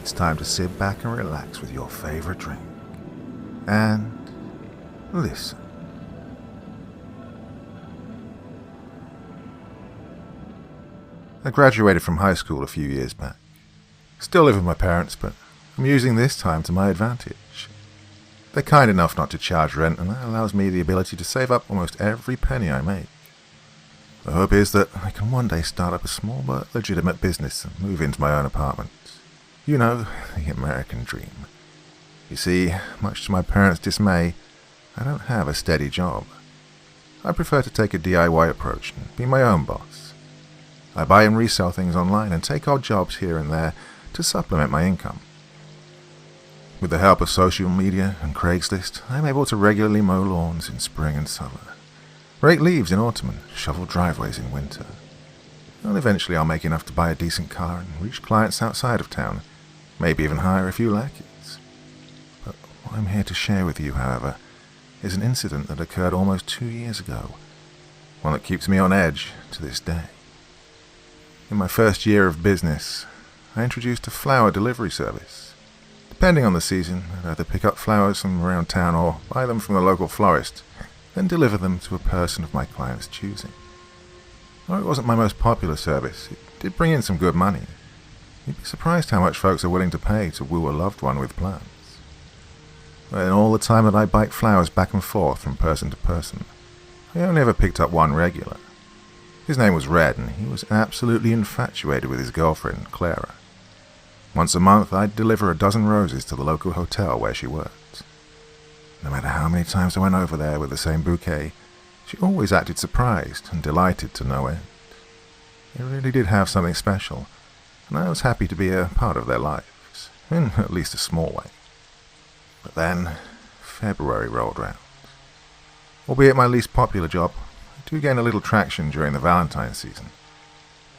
it's time to sit back and relax with your favorite drink. And listen. I graduated from high school a few years back. Still live with my parents, but I'm using this time to my advantage. They're kind enough not to charge rent, and that allows me the ability to save up almost every penny I make. The hope is that I can one day start up a small but legitimate business and move into my own apartment. You know, the American dream. You see, much to my parents' dismay, I don't have a steady job. I prefer to take a DIY approach and be my own boss. I buy and resell things online and take odd jobs here and there to supplement my income. With the help of social media and Craigslist, I'm able to regularly mow lawns in spring and summer, rake leaves in autumn and shovel driveways in winter. And eventually I'll make enough to buy a decent car and reach clients outside of town, maybe even hire a few lackeys. But what I'm here to share with you, however, is an incident that occurred almost 2 years ago, one that keeps me on edge to this day. In my first year of business, I introduced a flower delivery service. Depending on the season, I'd either pick up flowers from around town or buy them from the local florist, then deliver them to a person of my client's choosing. Though it wasn't my most popular service, it did bring in some good money. You'd be surprised how much folks are willing to pay to woo a loved one with plants. But in all the time that I biked flowers back and forth from person to person, I only ever picked up one regular. His name was Red, and he was absolutely infatuated with his girlfriend, Clara. Once a month, I'd deliver a dozen roses to the local hotel where she worked. No matter how many times I went over there with the same bouquet, she always acted surprised and delighted to no end. They really did have something special, and I was happy to be a part of their lives, in at least a small way. But then, February rolled round. Albeit my least popular job, I do gain a little traction during the Valentine's season.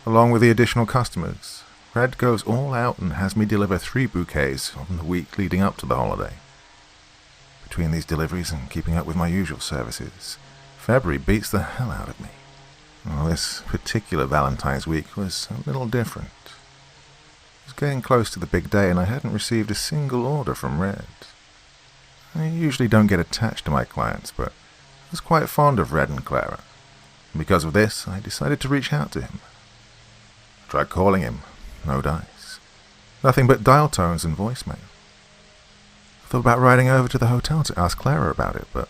Along with the additional customers, Red goes all out and has me deliver 3 bouquets on the week leading up to the holiday. Between these deliveries and keeping up with my usual services, February beats the hell out of me. Well, this particular Valentine's week was a little different. It was getting close to the big day and I hadn't received a single order from Red. I usually don't get attached to my clients, but I was quite fond of Red and Clara. And because of this, I decided to reach out to him. I tried calling him, no dice. Nothing but dial tones and voicemail. I thought about riding over to the hotel to ask Clara about it, but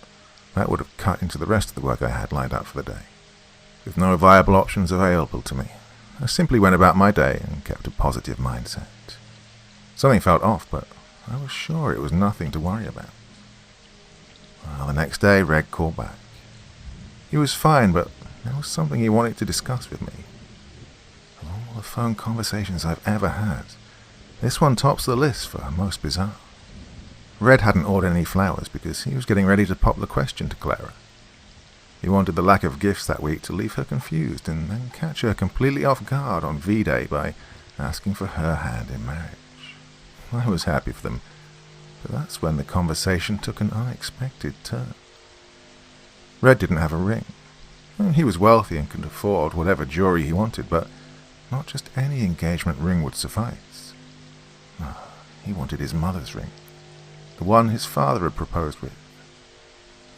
that would have cut into the rest of the work I had lined up for the day. With no viable options available to me, I simply went about my day and kept a positive mindset. Something felt off, but I was sure it was nothing to worry about. Well, the next day, Red called back. He was fine, but there was something he wanted to discuss with me. Of all the phone conversations I've ever had, this one tops the list for most bizarre. Red hadn't ordered any flowers because he was getting ready to pop the question to Clara. He wanted the lack of gifts that week to leave her confused and then catch her completely off guard on V-Day by asking for her hand in marriage. I was happy for them, but that's when the conversation took an unexpected turn. Red didn't have a ring. He was wealthy and could afford whatever jewelry he wanted, but not just any engagement ring would suffice. He wanted his mother's ring, the one his father had proposed with.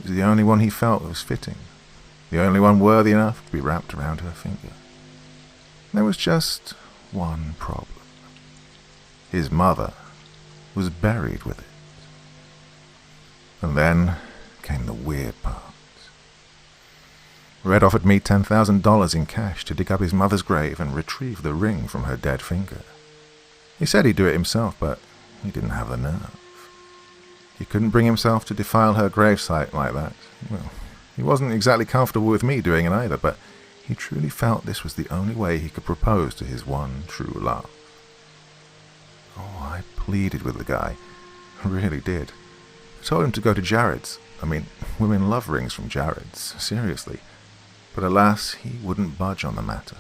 It was the only one he felt was fitting, the only one worthy enough to be wrapped around her finger. There was just one problem. His mother was buried with it. And then came the weird part. Red offered me $10,000 in cash to dig up his mother's grave and retrieve the ring from her dead finger. He said he'd do it himself, but he didn't have the nerve. He couldn't bring himself to defile her gravesite like that. Well, he wasn't exactly comfortable with me doing it either, but he truly felt this was the only way he could propose to his one true love. Oh, I pleaded with the guy. I really did. I told him to go to Jared's. Women love rings from Jared's, seriously. But alas, he wouldn't budge on the matter.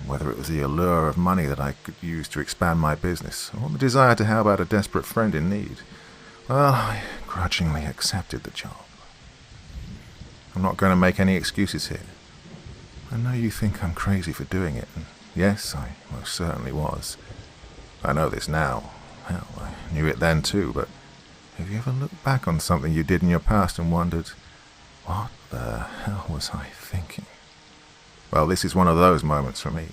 Whether it was the allure of money that I could use to expand my business, or the desire to help out a desperate friend in need, well, I grudgingly accepted the job. I'm not going to make any excuses here. I know you think I'm crazy for doing it, and yes, I most certainly was. I know this now. Hell, I knew it then too, but have you ever looked back on something you did in your past and wondered, what the hell was I thinking? Well, this is one of those moments for me.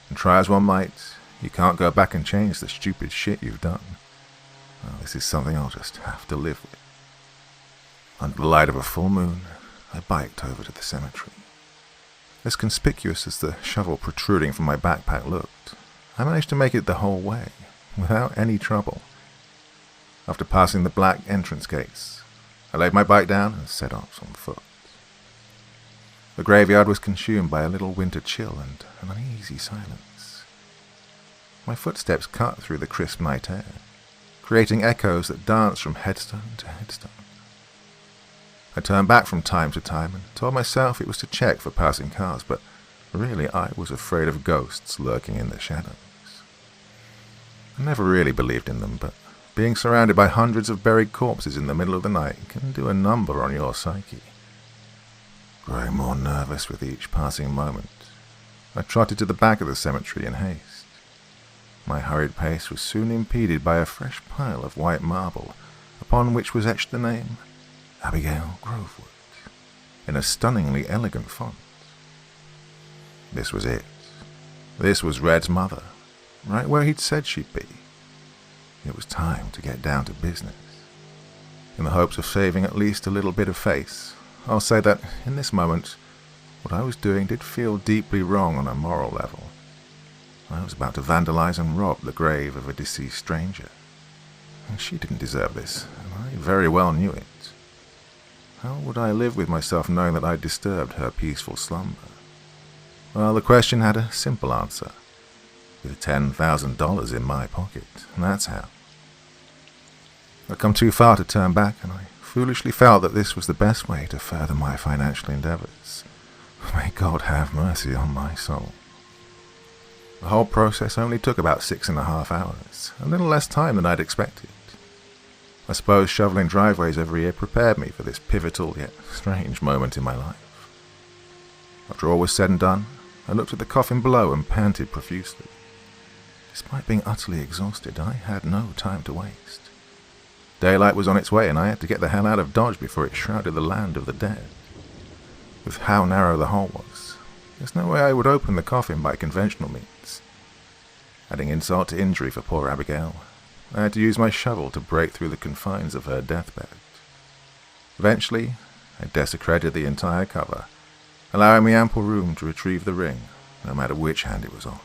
And try as one might, you can't go back and change the stupid shit you've done. Well, this is something I'll just have to live with. Under the light of a full moon, I biked over to the cemetery. As conspicuous as the shovel protruding from my backpack looked, I managed to make it the whole way, without any trouble. After passing the black entrance gates, I laid my bike down and set off on foot. The graveyard was consumed by a little winter chill and an uneasy silence. My footsteps cut through the crisp night air, creating echoes that danced from headstone to headstone. I turned back from time to time and told myself it was to check for passing cars, but really I was afraid of ghosts lurking in the shadows. I never really believed in them, but being surrounded by hundreds of buried corpses in the middle of the night can do a number on your psyche. Growing more nervous with each passing moment, I trotted to the back of the cemetery in haste. My hurried pace was soon impeded by a fresh pile of white marble, upon which was etched the name Abigail Grovewood, in a stunningly elegant font. This was it. This was Red's mother, right where he'd said she'd be. It was time to get down to business. In the hopes of saving at least a little bit of face, I'll say that, in this moment, what I was doing did feel deeply wrong on a moral level. I was about to vandalize and rob the grave of a deceased stranger. And she didn't deserve this, and I very well knew it. How would I live with myself knowing that I'd disturbed her peaceful slumber? Well, the question had a simple answer. With $10,000 in my pocket, and that's how. I'd come too far to turn back, and I foolishly felt that this was the best way to further my financial endeavors. May God have mercy on my soul. The whole process only took about 6.5 hours, a little less time than I'd expected. I suppose shoveling driveways every year prepared me for this pivotal yet strange moment in my life. After all was said and done, I looked at the coffin below and panted profusely. Despite being utterly exhausted, I had no time to waste. Daylight was on its way, and I had to get the hell out of Dodge before it shrouded the land of the dead. With how narrow the hole was, there's no way I would open the coffin by conventional means. Adding insult to injury for poor Abigail, I had to use my shovel to break through the confines of her deathbed. Eventually, I desecrated the entire cover, allowing me ample room to retrieve the ring, no matter which hand it was on.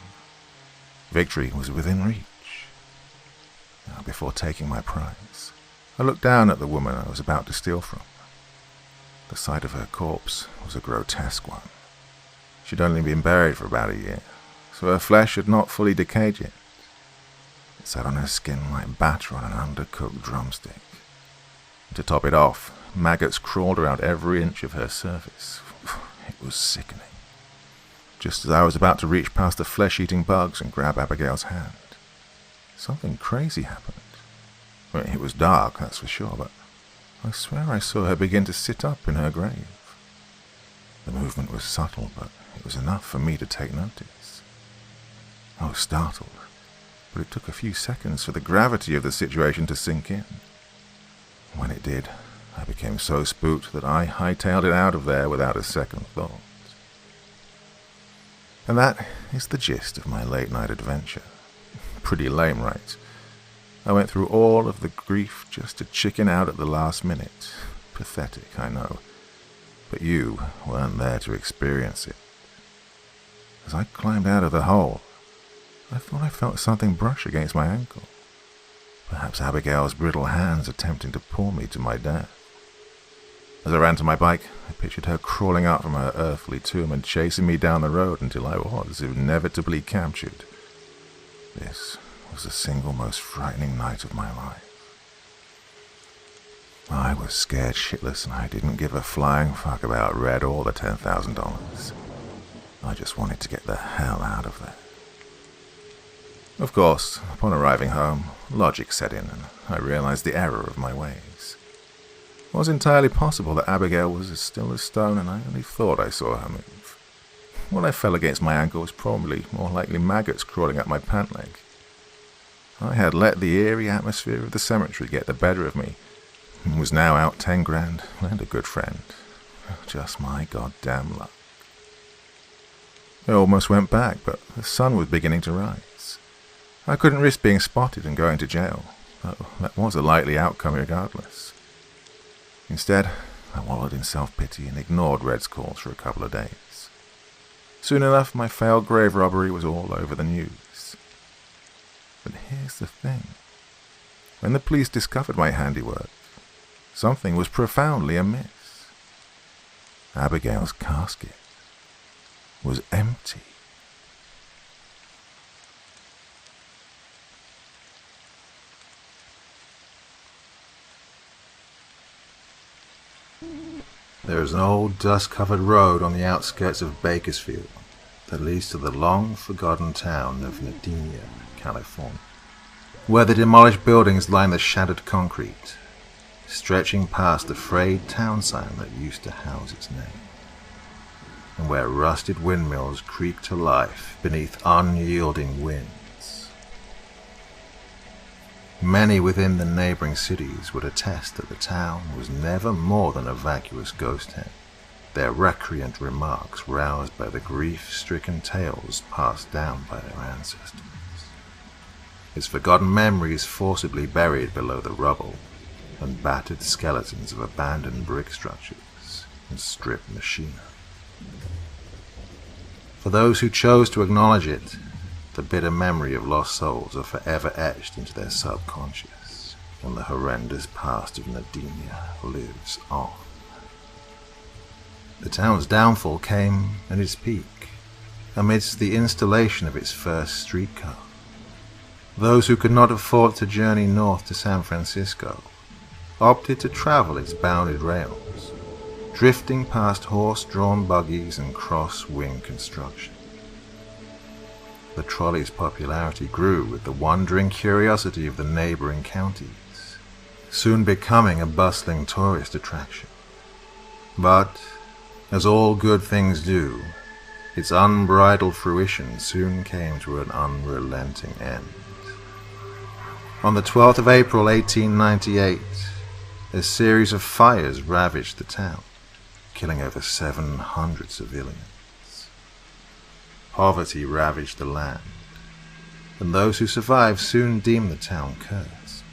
Victory was within reach. Now, before taking my prize, I looked down at the woman I was about to steal from. The sight of her corpse was a grotesque one. She'd only been buried for about a year, so her flesh had not fully decayed yet. It sat on her skin like batter on an undercooked drumstick. And to top it off, maggots crawled around every inch of her surface. It was sickening. Just as I was about to reach past the flesh-eating bugs and grab Abigail's hand, something crazy happened. Well, it was dark, that's for sure, but I swear I saw her begin to sit up in her grave. The movement was subtle, but it was enough for me to take notice. I was startled, but it took a few seconds for the gravity of the situation to sink in. When it did, I became so spooked that I hightailed it out of there without a second thought. And that is the gist of my late-night adventure. Pretty lame, right? I went through all of the grief just to chicken out at the last minute. Pathetic, I know. But you weren't there to experience it. As I climbed out of the hole, I thought I felt something brush against my ankle. Perhaps Abigail's brittle hands attempting to pull me to my death. As I ran to my bike, I pictured her crawling out from her earthly tomb and chasing me down the road until I was inevitably captured. This was the single most frightening night of my life. I was scared shitless and I didn't give a flying fuck about Red or the $10,000. I just wanted to get the hell out of there. Of course, upon arriving home, logic set in and I realized the error of my ways. It was entirely possible that Abigail was as still as stone and I only thought I saw her move. What I fell against my ankle was probably more likely maggots crawling up my pant leg. I had let the eerie atmosphere of the cemetery get the better of me, and was now out 10 grand and a good friend. Just my goddamn luck. I almost went back, but the sun was beginning to rise. I couldn't risk being spotted and going to jail, though that was a likely outcome regardless. Instead, I wallowed in self-pity and ignored Red's calls for a couple of days. Soon enough, my failed grave robbery was all over the news. But here's the thing. When the police discovered my handiwork, something was profoundly amiss. Abigail's casket was empty. There is an old dust-covered road on the outskirts of Bakersfield that leads to the long-forgotten town of Nadine, California, where the demolished buildings line the shattered concrete, stretching past the frayed town sign that used to house its name, and where rusted windmills creak to life beneath unyielding winds. Many within the neighboring cities would attest that the town was never more than a vacuous ghost town, their recreant remarks roused by the grief-stricken tales passed down by their ancestors, its forgotten memories forcibly buried below the rubble and battered skeletons of abandoned brick structures and stripped machinery. For those who chose to acknowledge it, the bitter memory of lost souls are forever etched into their subconscious, and the horrendous past of Nadine lives on. The town's downfall came at its peak, amidst the installation of its first streetcar. Those who could not afford to journey north to San Francisco opted to travel its bounded rails, drifting past horse-drawn buggies and cross-wing construction. The trolley's popularity grew with the wondering curiosity of the neighboring counties, soon becoming a bustling tourist attraction. But, as all good things do, its unbridled fruition soon came to an unrelenting end. On the 12th of April 1898, a series of fires ravaged the town, killing over 700 civilians. Poverty ravaged the land, and those who survived soon deemed the town cursed,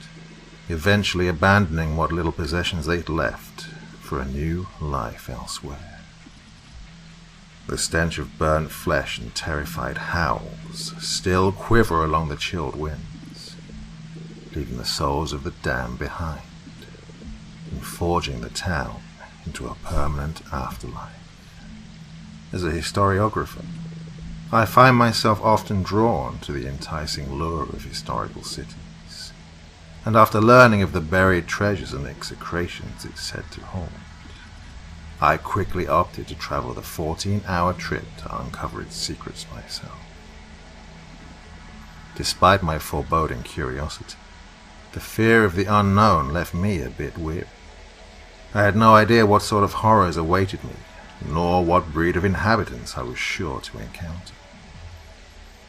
eventually abandoning what little possessions they'd left for a new life elsewhere. The stench of burnt flesh and terrified howls still quiver along the chilled winds, leaving the souls of the damned behind, and forging the town into a permanent afterlife. As a historiographer, I find myself often drawn to the enticing lure of historical cities, and after learning of the buried treasures and execrations it's said to hold, I quickly opted to travel the 14-hour trip to uncover its secrets myself. Despite my foreboding curiosity, the fear of the unknown left me a bit weary. I had no idea what sort of horrors awaited me, nor what breed of inhabitants I was sure to encounter.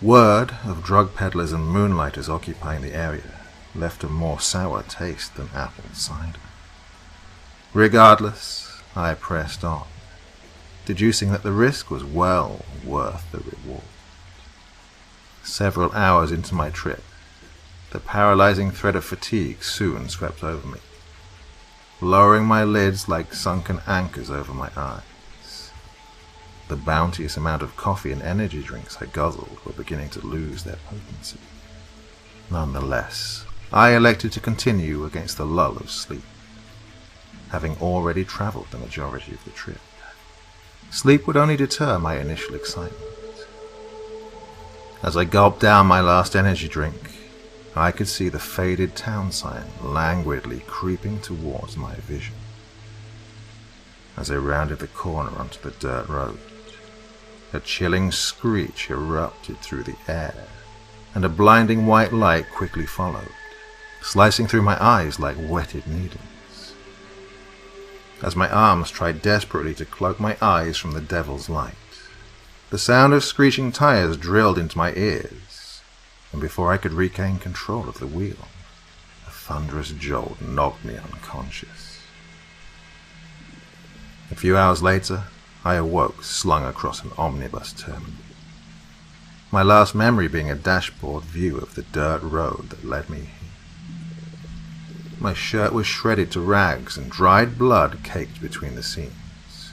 Word of drug peddlers and moonlighters occupying the area left a more sour taste than apple cider. Regardless, I pressed on, deducing that the risk was well worth the reward. Several hours into my trip, the paralyzing threat of fatigue soon swept over me, lowering my lids like sunken anchors over my eyes. The bounteous amount of coffee and energy drinks I guzzled were beginning to lose their potency. Nonetheless, I elected to continue against the lull of sleep, having already traveled the majority of the trip. Sleep would only deter my initial excitement. As I gulped down my last energy drink, I could see the faded town sign languidly creeping towards my vision. As I rounded the corner onto the dirt road, a chilling screech erupted through the air, and a blinding white light quickly followed, slicing through my eyes like whetted needles. As my arms tried desperately to cloak my eyes from the devil's light, the sound of screeching tires drilled into my ears, and before I could regain control of the wheel, a thunderous jolt knocked me unconscious. A few hours later, I awoke slung across an omnibus terminal, my last memory being a dashboard view of the dirt road that led me here. My shirt was shredded to rags and dried blood caked between the seams,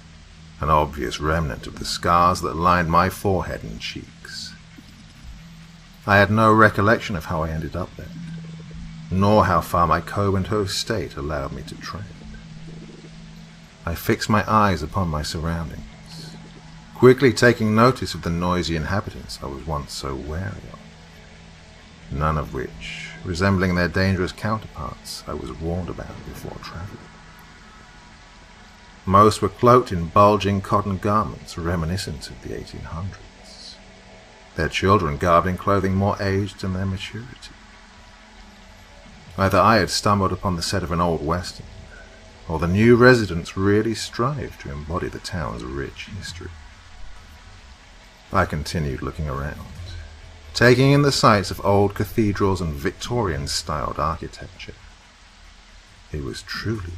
an obvious remnant of the scars that lined my forehead and cheeks. I had no recollection of how I ended up there, nor how far my comatose state allowed me to tread. I fixed my eyes upon my surroundings, quickly taking notice of the noisy inhabitants I was once so wary of, none of which, resembling their dangerous counterparts, I was warned about before traveling. Most were cloaked in bulging cotton garments reminiscent of the 1800s, their children garbed in clothing more aged than their maturity. Either I had stumbled upon the set of an old western, or the new residents really strived to embody the town's rich history. I continued looking around, taking in the sights of old cathedrals and Victorian-styled architecture. It was truly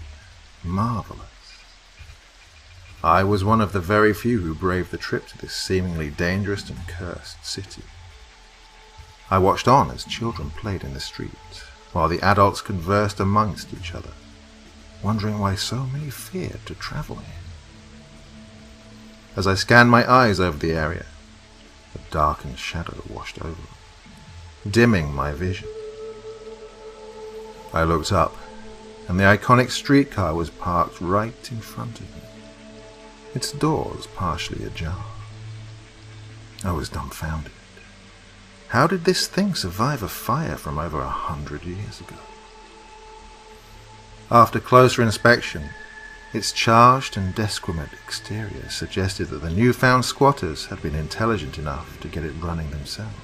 marvelous. I was one of the very few who braved the trip to this seemingly dangerous and cursed city. I watched on as children played in the street, while the adults conversed amongst each other, wondering why so many feared to travel here. As I scanned my eyes over the area, a darkened shadow washed over me, dimming my vision. I looked up, and the iconic streetcar was parked right in front of me, its doors partially ajar. I was dumbfounded. How did this thing survive a fire from over 100 years ago? After closer inspection, its charged and desquimate exterior suggested that the newfound squatters had been intelligent enough to get it running themselves.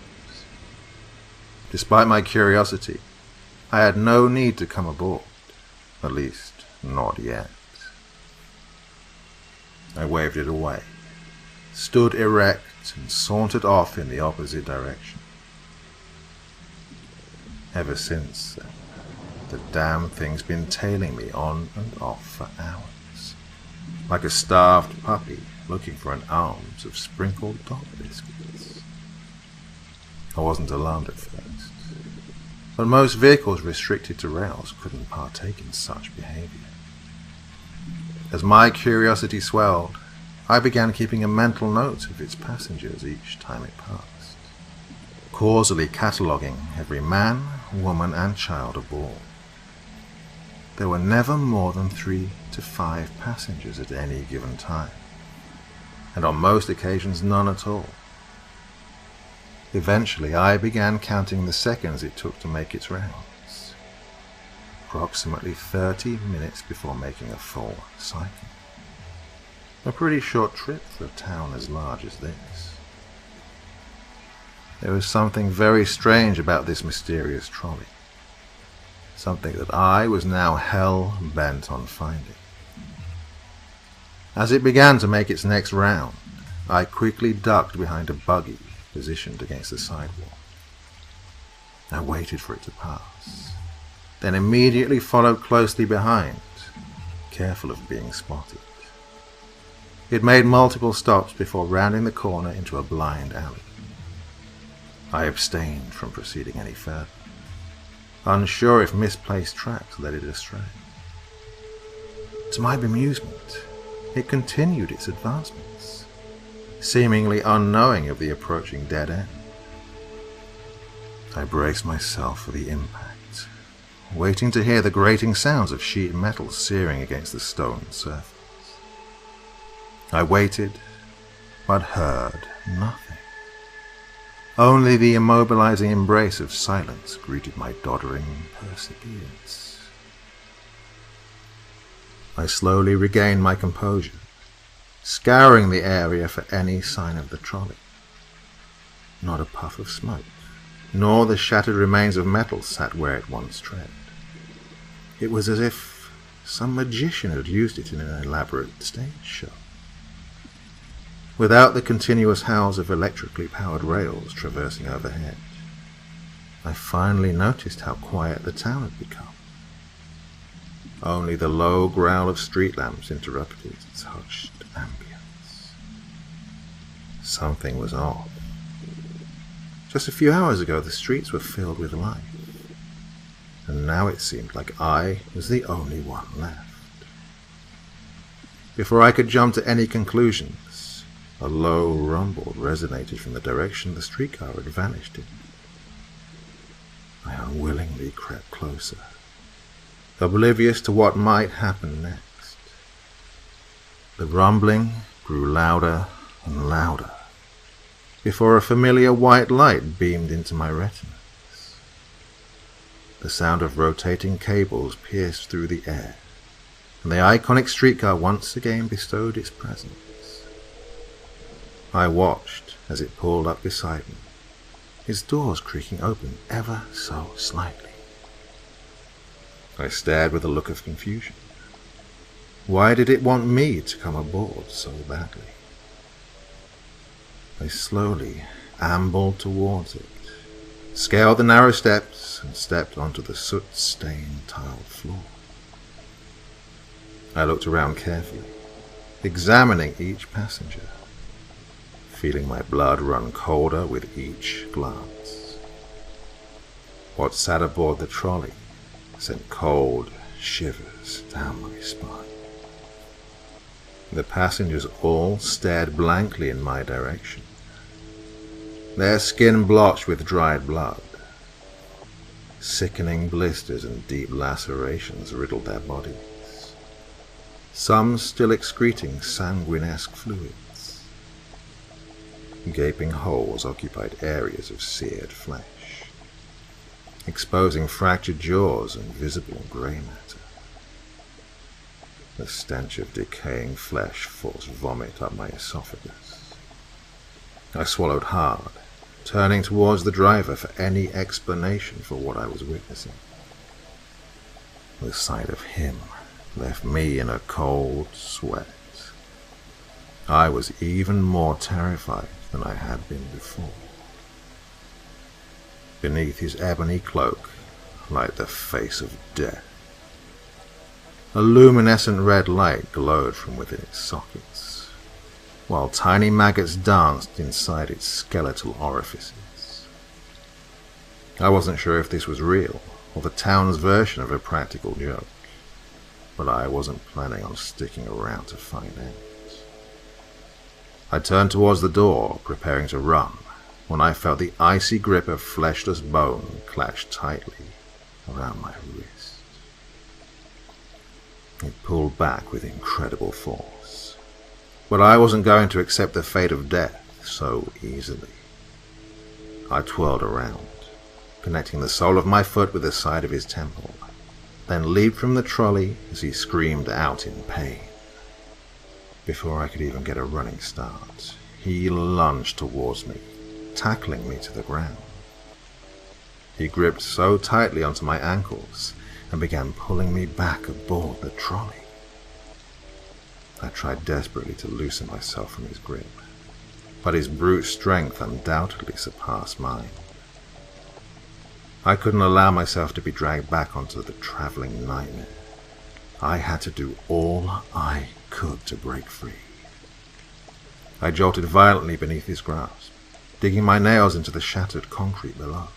Despite my curiosity, I had no need to come aboard, at least not yet. I waved it away, stood erect, and sauntered off in the opposite direction. Ever since then, the damn thing's been tailing me on and off for hours, like a starved puppy looking for an alms of sprinkled dog biscuits. I wasn't alarmed at first, but most vehicles restricted to rails couldn't partake in such behavior. As my curiosity swelled, I began keeping a mental note of its passengers each time it passed, causally cataloguing every man, woman, and child aboard. There were never more than 3 to 5 passengers at any given time, and on most occasions none at all. Eventually I began counting the seconds it took to make its rounds, approximately 30 minutes before making a full cycle. A pretty short trip for a town as large as this. There was something very strange about this mysterious trolley, something that I was now hell-bent on finding. As it began to make its next round, I quickly ducked behind a buggy positioned against the sidewalk. I waited for it to pass, then immediately followed closely behind, careful of being spotted. It made multiple stops before rounding the corner into a blind alley. I abstained from proceeding any further, unsure if misplaced tracks led it astray. To my bemusement, it continued its advancements, seemingly unknowing of the approaching dead end. I braced myself for the impact, waiting to hear the grating sounds of sheet metal searing against the stone surface. I waited, but heard nothing. Only the immobilizing embrace of silence greeted my doddering perseverance. I slowly regained my composure, scouring the area for any sign of the trolley. Not a puff of smoke, nor the shattered remains of metal sat where it once tread. It was as if some magician had used it in an elaborate stage show. Without the continuous howls of electrically powered rails traversing overhead, I finally noticed how quiet the town had become. Only the low growl of street lamps interrupted its hushed ambience. Something was off. Just a few hours ago, the streets were filled with life, and now it seemed like I was the only one left. Before I could jump to any conclusions, a low rumble resonated from the direction the streetcar had vanished in. I unwillingly crept closer, oblivious to what might happen next. The rumbling grew louder and louder, before a familiar white light beamed into my retinas. The sound of rotating cables pierced through the air, and the iconic streetcar once again bestowed its presence. I watched as it pulled up beside me, its doors creaking open ever so slightly. I stared with a look of confusion. Why did it want me to come aboard so badly? I slowly ambled towards it, scaled the narrow steps, and stepped onto the soot-stained tiled floor. I looked around carefully, examining each passenger, feeling my blood run colder with each glance. What sat aboard the trolley sent cold shivers down my spine. The passengers all stared blankly in my direction, their skin blotched with dried blood. Sickening blisters and deep lacerations riddled their bodies, some still excreting sanguinesque fluids. Gaping holes occupied areas of seared flesh, exposing fractured jaws and visible grey matter. The stench of decaying flesh forced vomit up my esophagus. I swallowed hard, turning towards the driver for any explanation for what I was witnessing. The sight of him left me in a cold sweat. I was even more terrified than I had been before. Beneath his ebony cloak lay the face of death. A luminescent red light glowed from within its sockets, while tiny maggots danced inside its skeletal orifices. I wasn't sure if this was real, or the town's version of a practical joke, but I wasn't planning on sticking around to find out. I turned towards the door, preparing to run, when I felt the icy grip of fleshless bone clashed tightly around my wrist. It pulled back with incredible force, but I wasn't going to accept the fate of death so easily. I twirled around, connecting the sole of my foot with the side of his temple, then leaped from the trolley as he screamed out in pain. Before I could even get a running start, he lunged towards me, tackling me to the ground. He gripped so tightly onto my ankles and began pulling me back aboard the trolley. I tried desperately to loosen myself from his grip, but his brute strength undoubtedly surpassed mine. I couldn't allow myself to be dragged back onto the traveling nightmare. I had to do all I could to break free. I jolted violently beneath his grasp, digging my nails into the shattered concrete below.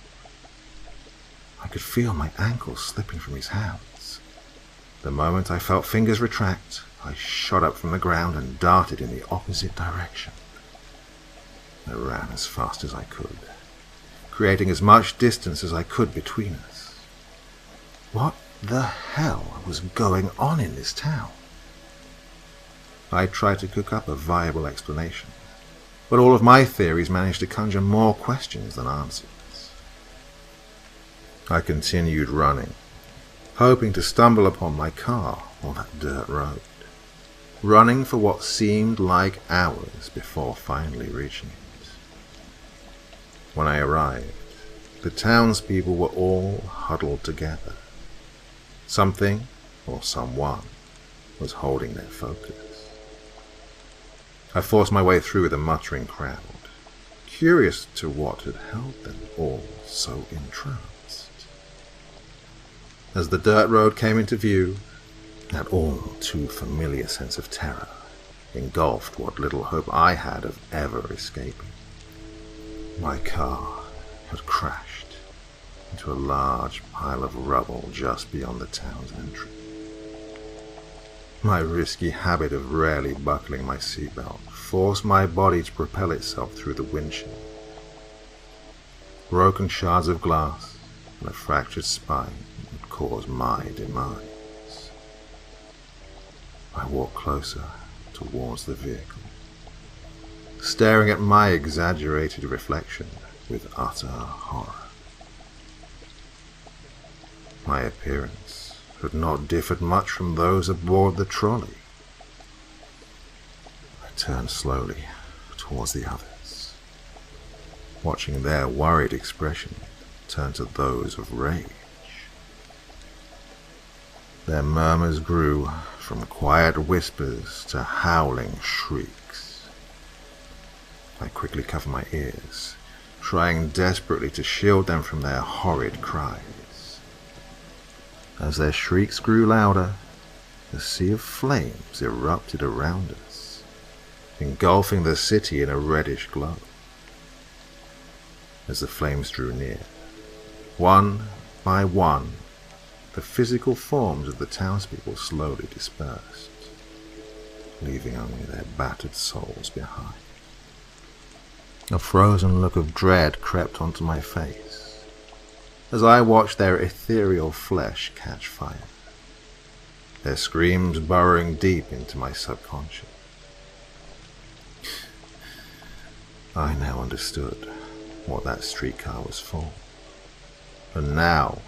I could feel my ankles slipping from his hands. The moment I felt fingers retract, I shot up from the ground and darted in the opposite direction. I ran as fast as I could, creating as much distance as I could between us. What the hell was going on in this town? I tried to cook up a viable explanation, but all of my theories managed to conjure more questions than answers. I continued running, hoping to stumble upon my car on that dirt road, running for what seemed like hours before finally reaching it. When I arrived, the townspeople were all huddled together. Something, or someone, was holding their focus. I forced my way through the muttering crowd, curious to what had held them all so entranced. As the dirt road came into view, that all too familiar sense of terror engulfed what little hope I had of ever escaping. My car had crashed into a large pile of rubble just beyond the town's entrance. My risky habit of rarely buckling my seatbelt forced my body to propel itself through the windshield. Broken shards of glass and a fractured spine would cause my demise. I walked closer towards the vehicle, staring at my exaggerated reflection with utter horror. My appearance had not differed much from those aboard the trolley. I turned slowly towards the others, watching their worried expression turn to those of rage. Their murmurs grew from quiet whispers to howling shrieks. I quickly covered my ears, trying desperately to shield them from their horrid cries. As their shrieks grew louder, a sea of flames erupted around us, engulfing the city in a reddish glow. As the flames drew near, one by one, the physical forms of the townspeople slowly dispersed, leaving only their battered souls behind. A frozen look of dread crept onto my face as I watched their ethereal flesh catch fire, their screams burrowing deep into my subconscious. I now understood what that streetcar was for, and now,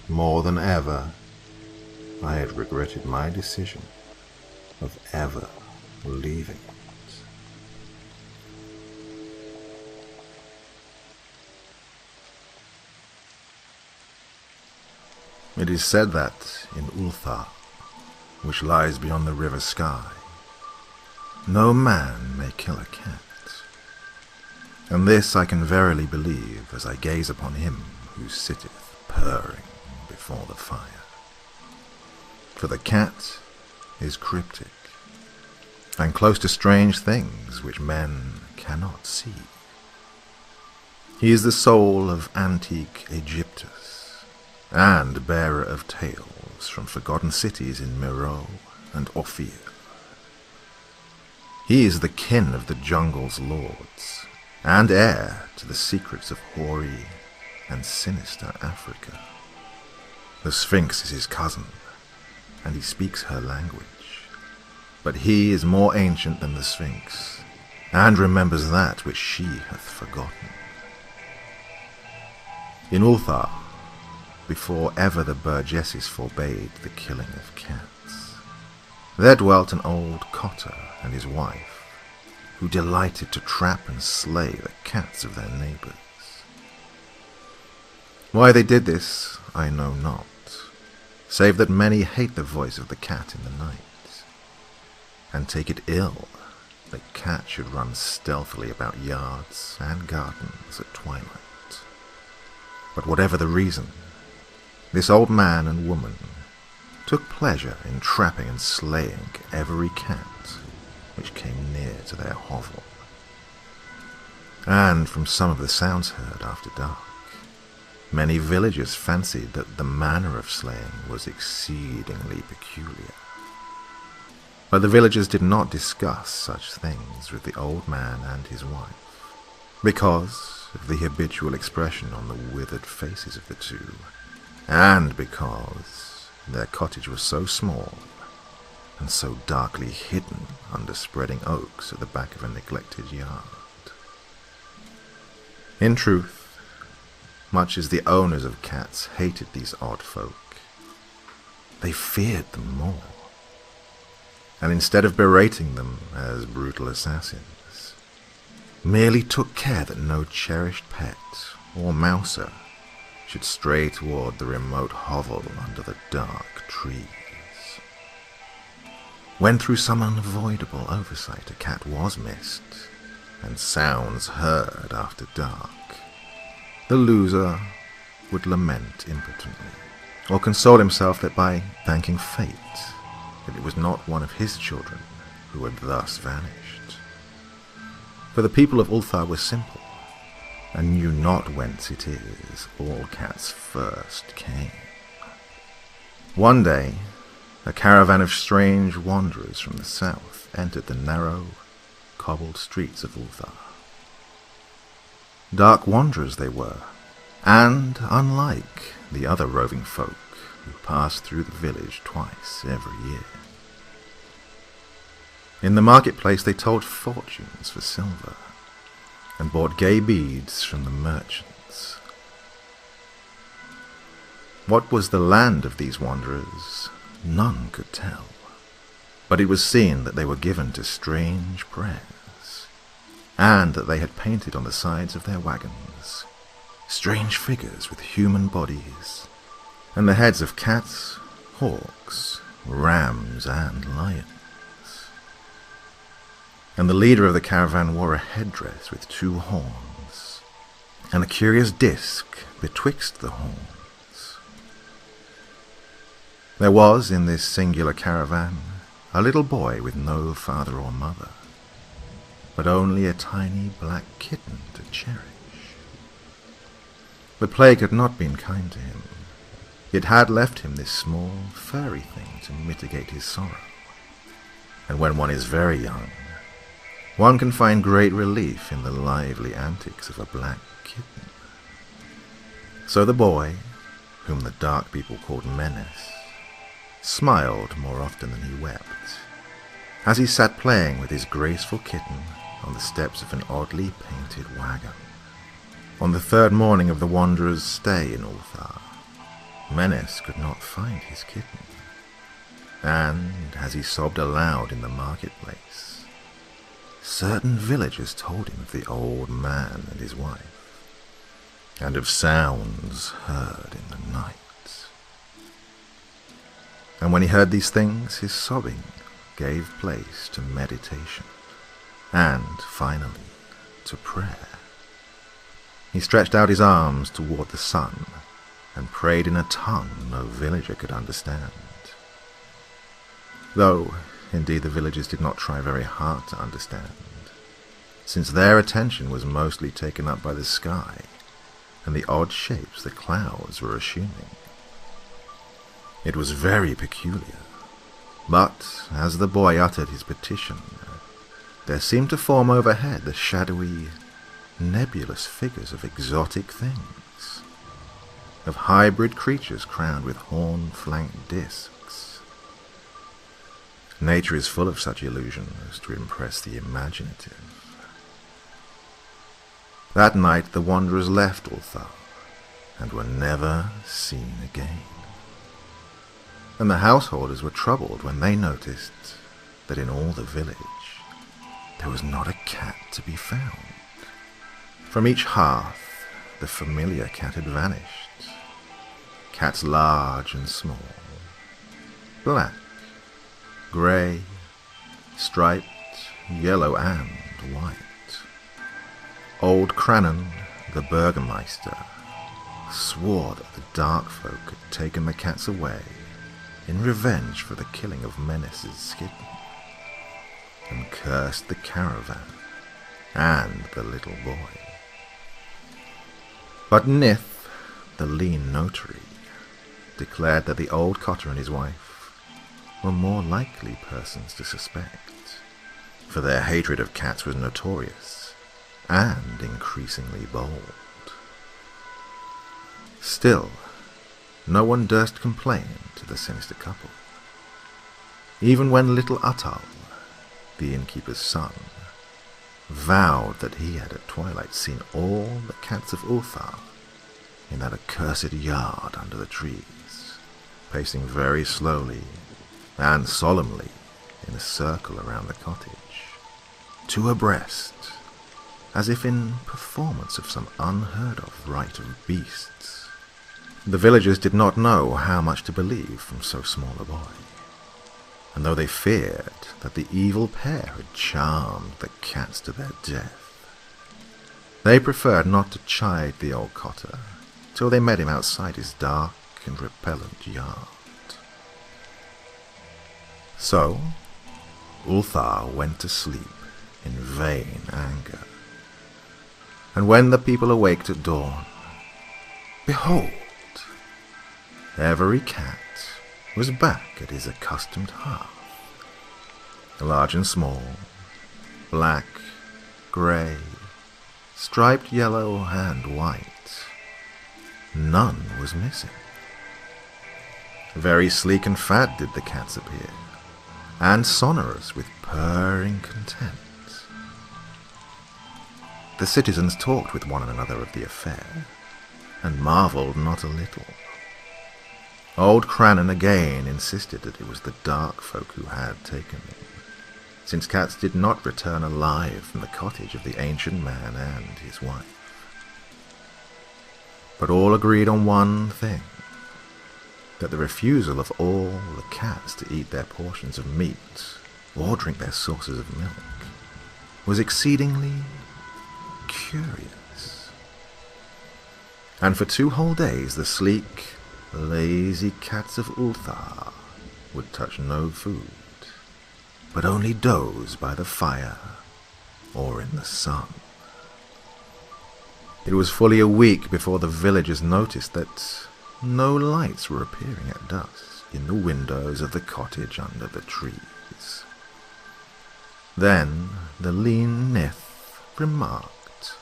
more than ever, I had regretted my decision of ever leaving it. It is said that in Ulthar, which lies beyond the river Sky, no man may kill a cat. And this I can verily believe as I gaze upon him who sitteth purring before the fire. For the cat is cryptic, and close to strange things which men cannot see. He is the soul of antique Egyptus, and bearer of tales from forgotten cities in Meroe and Ophir. He is the kin of the jungle's lords, and heir to the secrets of hoary and sinister Africa. The Sphinx is his cousin, and he speaks her language, but he is more ancient than the Sphinx, and remembers that which she hath forgotten. In Ulthar, before ever the burgesses forbade the killing of cats, there dwelt an old cotter and his wife, who delighted to trap and slay the cats of their neighbours. Why they did this, I know not, save that many hate the voice of the cat in the night, and take it ill that cat should run stealthily about yards and gardens at twilight. But whatever the reason, this old man and woman took pleasure in trapping and slaying every cat which came near to their hovel. And from some of the sounds heard after dark, many villagers fancied that the manner of slaying was exceedingly peculiar. But the villagers did not discuss such things with the old man and his wife, because of the habitual expression on the withered faces of the two, and because their cottage was so small and so darkly hidden under spreading oaks at the back of a neglected yard. In truth, much as the owners of cats hated these odd folk, they feared them more, and instead of berating them as brutal assassins, merely took care that no cherished pet or mouser should stray toward the remote hovel under the dark trees. When through some unavoidable oversight a cat was missed, and sounds heard after dark, the loser would lament impotently, or console himself that by thanking fate that it was not one of his children who had thus vanished. For the people of Ulthar were simple, and knew not whence it is all cats first came. One day, a caravan of strange wanderers from the south entered the narrow, cobbled streets of Ulthar. Dark wanderers they were, and unlike the other roving folk who passed through the village twice every year. In the marketplace they told fortunes for silver, and bought gay beads from the merchants. What was the land of these wanderers, none could tell, but it was seen that they were given to strange prayers, and that they had painted on the sides of their wagons strange figures with human bodies, and the heads of cats, hawks, rams, and lions. And the leader of the caravan wore a headdress with 2 horns, and a curious disc betwixt the horns. There was in this singular caravan a little boy with no father or mother, but only a tiny black kitten to cherish. The plague had not been kind to him. It had left him this small, furry thing to mitigate his sorrow. And when one is very young, one can find great relief in the lively antics of a black kitten. So the boy, whom the dark people called Menace, smiled more often than he wept, as he sat playing with his graceful kitten on the steps of an oddly painted wagon. On the 3rd morning of the wanderer's stay in Ulthar, Menace could not find his kitten, and as he sobbed aloud in the marketplace, certain villagers told him of the old man and his wife, and of sounds heard in the night. And when he heard these things, his sobbing gave place to meditation, and finally to prayer. He stretched out his arms toward the sun, and prayed in a tongue no villager could understand. Though, indeed, the villagers did not try very hard to understand, since their attention was mostly taken up by the sky and the odd shapes the clouds were assuming. It was very peculiar, but as the boy uttered his petition, there seemed to form overhead the shadowy, nebulous figures of exotic things, of hybrid creatures crowned with horn-flanked discs. Nature is full of such illusions to impress the imaginative. That night the wanderers left Ulthar, and were never seen again. And the householders were troubled when they noticed that in all the village there was not a cat to be found. From each hearth the familiar cat had vanished. Cats large and small, black, grey, striped, yellow and white. Old Crannon, the Burgermeister, swore that the dark folk had taken the cats away in revenge for the killing of Menace's kitten, and cursed the caravan and the little boy. But Nith, the lean notary, declared that the old cotter and his wife were more likely persons to suspect, for their hatred of cats was notorious and increasingly bold. Still, no one durst complain to the sinister couple, even when little Uttal, the innkeeper's son, vowed that he had at twilight seen all the cats of Ulthar in that accursed yard under the trees, pacing very slowly and solemnly in a circle around the cottage, two abreast, as if in performance of some unheard-of rite of beasts. The villagers did not know how much to believe from so small a boy, and though they feared that the evil pair had charmed the cats to their death, They preferred not to chide the old cotter till they met him outside his dark and repellent yard. So, Ulthar went to sleep in vain anger. And when the people awaked at dawn, behold, every cat was back at his accustomed hearth. Large and small, black, grey, striped yellow and white, none was missing. Very sleek and fat did the cats appear, and sonorous with purring content. The citizens talked with one another of the affair, and marvelled not a little. Old Crannon again insisted that it was the dark folk who had taken them, since cats did not return alive from the cottage of the ancient man and his wife. But all agreed on one thing, that the refusal of all the cats to eat their portions of meat or drink their sources of milk was exceedingly curious. And for 2 whole days the sleek, lazy cats of Ulthar would touch no food, but only doze by the fire or in the sun. It was fully a week before the villagers noticed that no lights were appearing at dusk in the windows of the cottage under the trees. Then the lean Nith remarked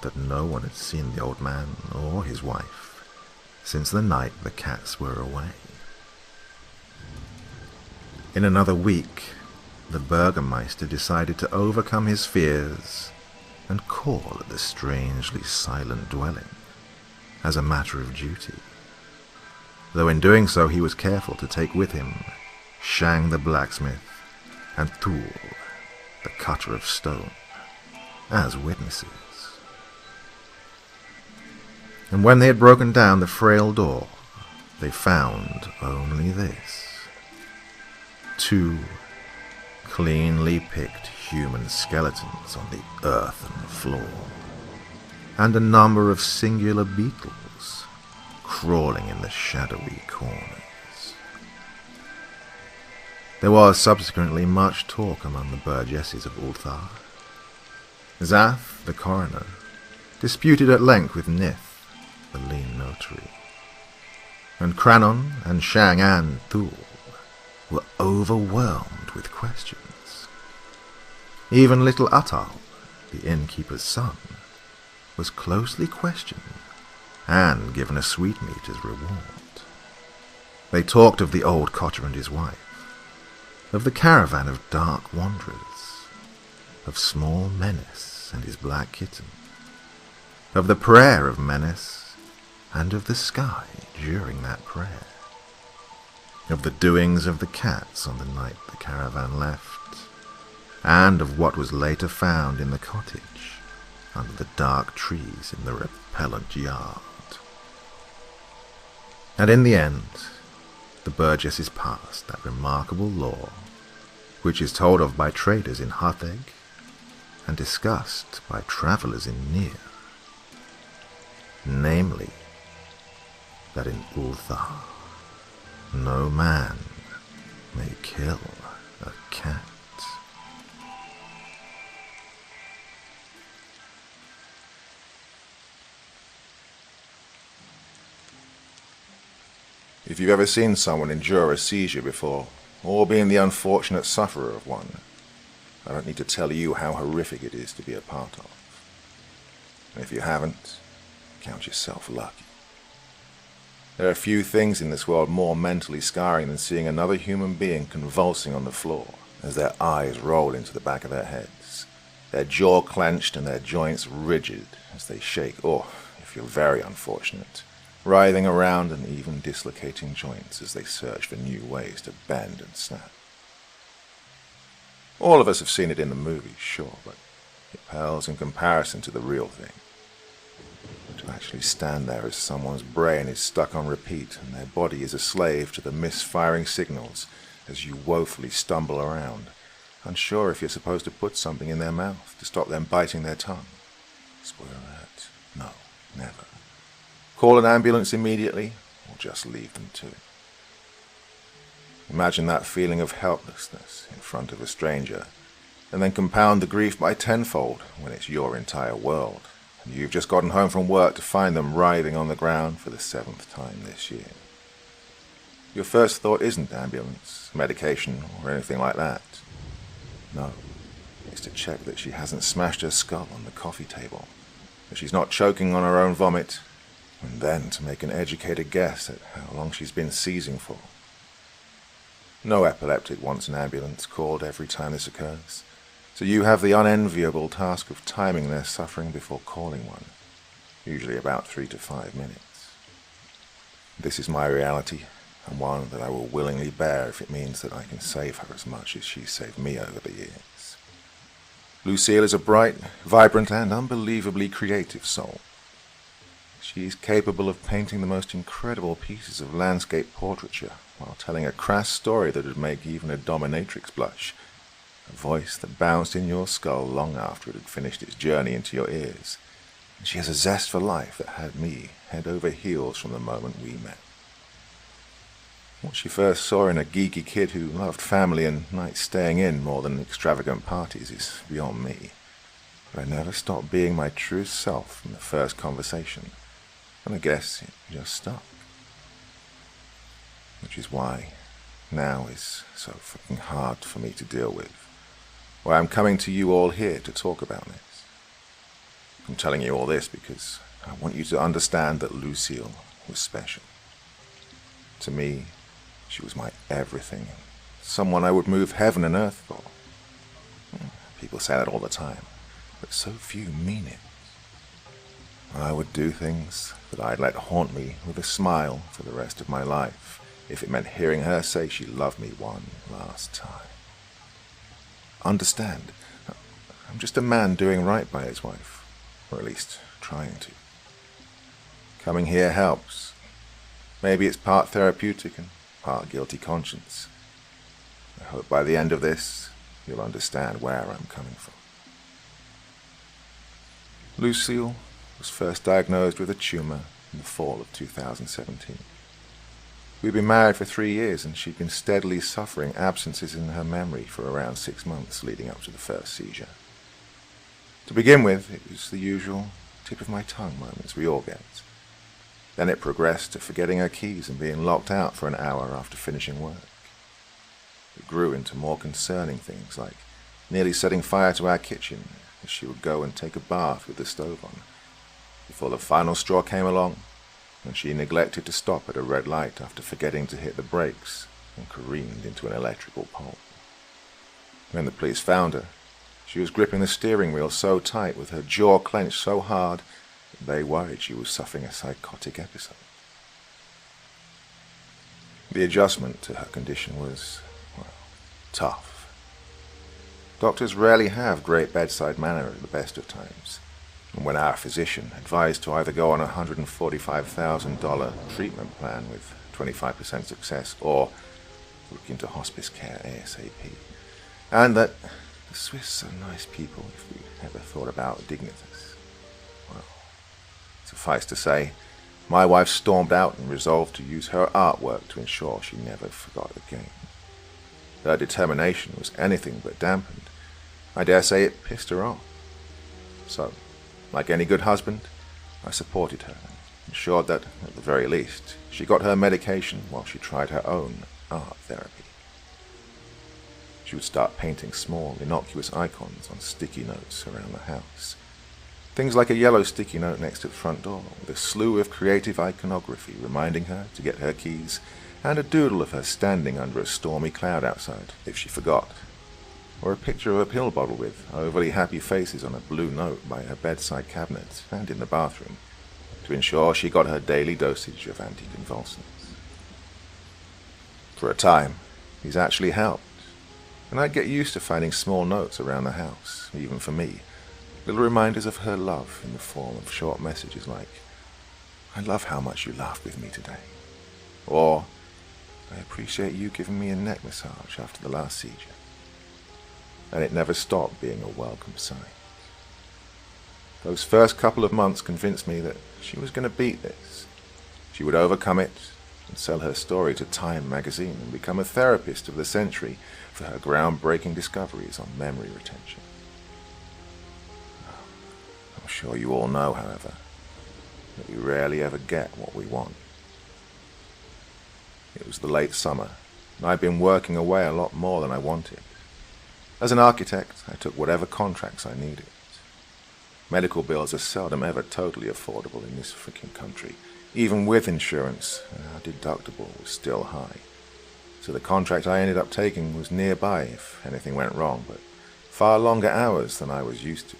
that no one had seen the old man or his wife since the night the cats were away. In another week, the Burgermeister decided to overcome his fears and call at the strangely silent dwelling as a matter of duty, though in doing so he was careful to take with him Shang the blacksmith and Thul, the cutter of stone, as witnesses. And when they had broken down the frail door, they found only this: 2 cleanly picked human skeletons on the earthen floor, and a number of singular beetles crawling in the shadowy corners. There was subsequently much talk among the burgesses of Ulthar. Zath, the coroner, disputed at length with Nith, the lean notary, and Crannon and Shang and Thul were overwhelmed with questions. Even little Uttal, the innkeeper's son, was closely questioned and given a sweetmeat as reward. They talked of the old cotter and his wife, of the caravan of dark wanderers, of small Menace and his black kitten, of the prayer of Menace and of the sky during that prayer, of the doings of the cats on the night the caravan left, and of what was later found in the cottage under the dark trees in the repellent yard. And in the end, the burgesses passed that remarkable law, which is told of by traders in Hartheg and discussed by travellers in Nir, namely, that in Ulthar no man may kill a cat. If you've ever seen someone endure a seizure before, or been the unfortunate sufferer of one, I don't need to tell you how horrific it is to be a part of. And if you haven't, count yourself lucky. There are few things in this world more mentally scarring than seeing another human being convulsing on the floor as their eyes roll into the back of their heads, their jaw clenched and their joints rigid as they shake, or, if you're very unfortunate, writhing around and even dislocating joints as they search for new ways to bend and snap. All of us have seen it in the movies, sure, but it pales in comparison to the real thing. To actually stand there as someone's brain is stuck on repeat and their body is a slave to the misfiring signals as you woefully stumble around, unsure if you're supposed to put something in their mouth to stop them biting their tongue, Spoiler alert. No, never. Call an ambulance immediately, or just leave them to it. Imagine that feeling of helplessness in front of a stranger, and then compound the grief by tenfold when it's your entire world, and you've just gotten home from work to find them writhing on the ground for the 7th time this year. Your first thought isn't ambulance, medication, or anything like that. No, it's to check that she hasn't smashed her skull on the coffee table, that she's not choking on her own vomit, and then to make an educated guess at how long she's been seizing for. No epileptic wants an ambulance called every time this occurs, so you have the unenviable task of timing their suffering before calling one, usually about 3 to 5 minutes. This is my reality, and one that I will willingly bear if it means that I can save her as much as she saved me over the years. Lucille is a bright, vibrant, and unbelievably creative soul. She is capable of painting the most incredible pieces of landscape portraiture while telling a crass story that would make even a dominatrix blush, a voice that bounced in your skull long after it had finished its journey into your ears. And she has a zest for life that had me head over heels from the moment we met. What she first saw in a geeky kid who loved family and nights staying in more than extravagant parties is beyond me. But I never stopped being my truest self from the first conversation, and I guess it just stuck. Which is why now is so fucking hard for me to deal with. Why I'm coming to you all here to talk about this. I'm telling you all this because I want you to understand that Lucille was special. To me, she was my everything, someone I would move heaven and earth for. People say that all the time, but so few mean it. I would do things that I'd let haunt me with a smile for the rest of my life, if it meant hearing her say she loved me one last time. Understand, I'm just a man doing right by his wife, or at least trying to. Coming here helps. Maybe it's part therapeutic and part guilty conscience. I hope by the end of this, you'll understand where I'm coming from. Lucille was first diagnosed with a tumor in the fall of 2017. We'd been married for 3 years, and she'd been steadily suffering absences in her memory for around 6 months leading up to the first seizure. To begin with, it was the usual tip-of-my-tongue moments we all get. Then it progressed to forgetting her keys and being locked out for an hour after finishing work. It grew into more concerning things, like nearly setting fire to our kitchen as she would go and take a bath with the stove on, before the final straw came along, and she neglected to stop at a red light after forgetting to hit the brakes and careened into an electrical pole. When the police found her, she was gripping the steering wheel so tight with her jaw clenched so hard that they worried she was suffering a psychotic episode. The adjustment to her condition was, well, tough. Doctors rarely have great bedside manner at the best of times. And when our physician advised to either go on a $145,000 treatment plan with 25% success or look into hospice care ASAP, and that the Swiss are nice people if we ever thought about dignitas, well, suffice to say, my wife stormed out and resolved to use her artwork to ensure she never forgot again. Her determination was anything but dampened. I dare say it pissed her off. So, like any good husband, I supported her and ensured that, at the very least, she got her medication while she tried her own art therapy. She would start painting small, innocuous icons on sticky notes around the house. Things like a yellow sticky note next to the front door, with a slew of creative iconography reminding her to get her keys, and a doodle of her standing under a stormy cloud outside, if she forgot. Or a picture of a pill bottle with overly happy faces on a blue note by her bedside cabinet and in the bathroom, to ensure she got her daily dosage of anticonvulsants. For a time, these actually helped, and I'd get used to finding small notes around the house, even for me, little reminders of her love in the form of short messages like, "I love how much you laughed with me today," or, "I appreciate you giving me a neck massage after the last seizure." And it never stopped being a welcome sight. Those first couple of months convinced me that she was going to beat this. She would overcome it and sell her story to Time magazine and become a therapist of the century for her groundbreaking discoveries on memory retention. I'm sure you all know, however, that we rarely ever get what we want. It was the late summer, and I'd been working away a lot more than I wanted. As an architect, I took whatever contracts I needed. Medical bills are seldom ever totally affordable in this freaking country. Even with insurance, our deductible was still high. So the contract I ended up taking was nearby if anything went wrong, but far longer hours than I was used to.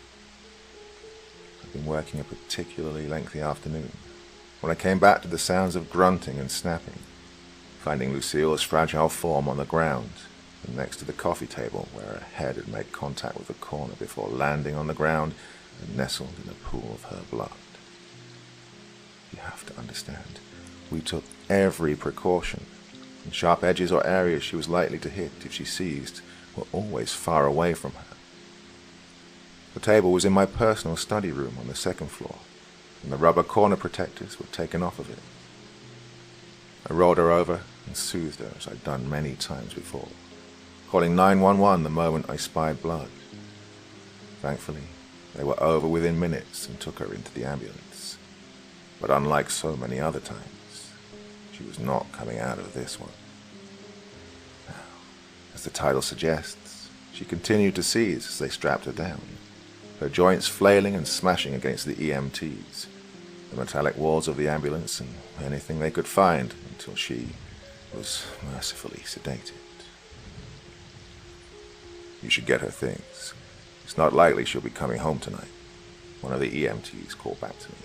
I'd been working a particularly lengthy afternoon when I came back to the sounds of grunting and snapping, finding Lucille's fragile form on the ground and next to the coffee table where her head had made contact with the corner before landing on the ground and nestled in a pool of her blood. You have to understand, we took every precaution, and sharp edges or areas she was likely to hit if she seized were always far away from her. The table was in my personal study room on the second floor, and the rubber corner protectors were taken off of it. I rolled her over and soothed her as I'd done many times before, calling 911 the moment I spied blood. Thankfully, they were over within minutes and took her into the ambulance. But unlike so many other times, she was not coming out of this one. Now, as the title suggests, she continued to seize as they strapped her down, her joints flailing and smashing against the EMTs, the metallic walls of the ambulance, and anything they could find until she was mercifully sedated. You should get her things. It's not likely she'll be coming home tonight, one of the EMTs called back to me,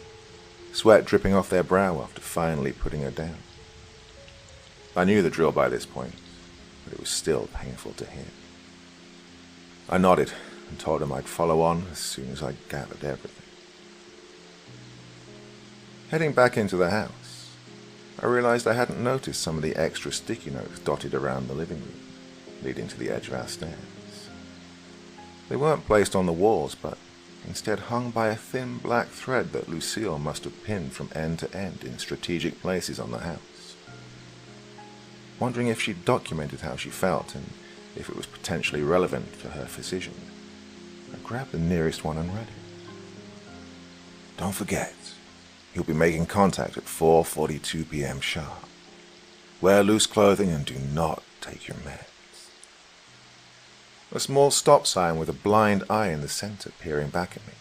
sweat dripping off their brow after finally putting her down. I knew the drill by this point, but it was still painful to hear. I nodded and told him I'd follow on as soon as I'd gathered everything. Heading back into the house, I realized I hadn't noticed some of the extra sticky notes dotted around the living room, leading to the edge of our stairs. They weren't placed on the walls, but instead hung by a thin black thread that Lucille must have pinned from end to end in strategic places on the house. Wondering if she'd documented how she felt and if it was potentially relevant to her physician, I grabbed the nearest one and read it. Don't forget, you'll be making contact at 4:42 p.m. sharp. Wear loose clothing and do not take your meds. A small stop sign with a blind eye in the center peering back at me.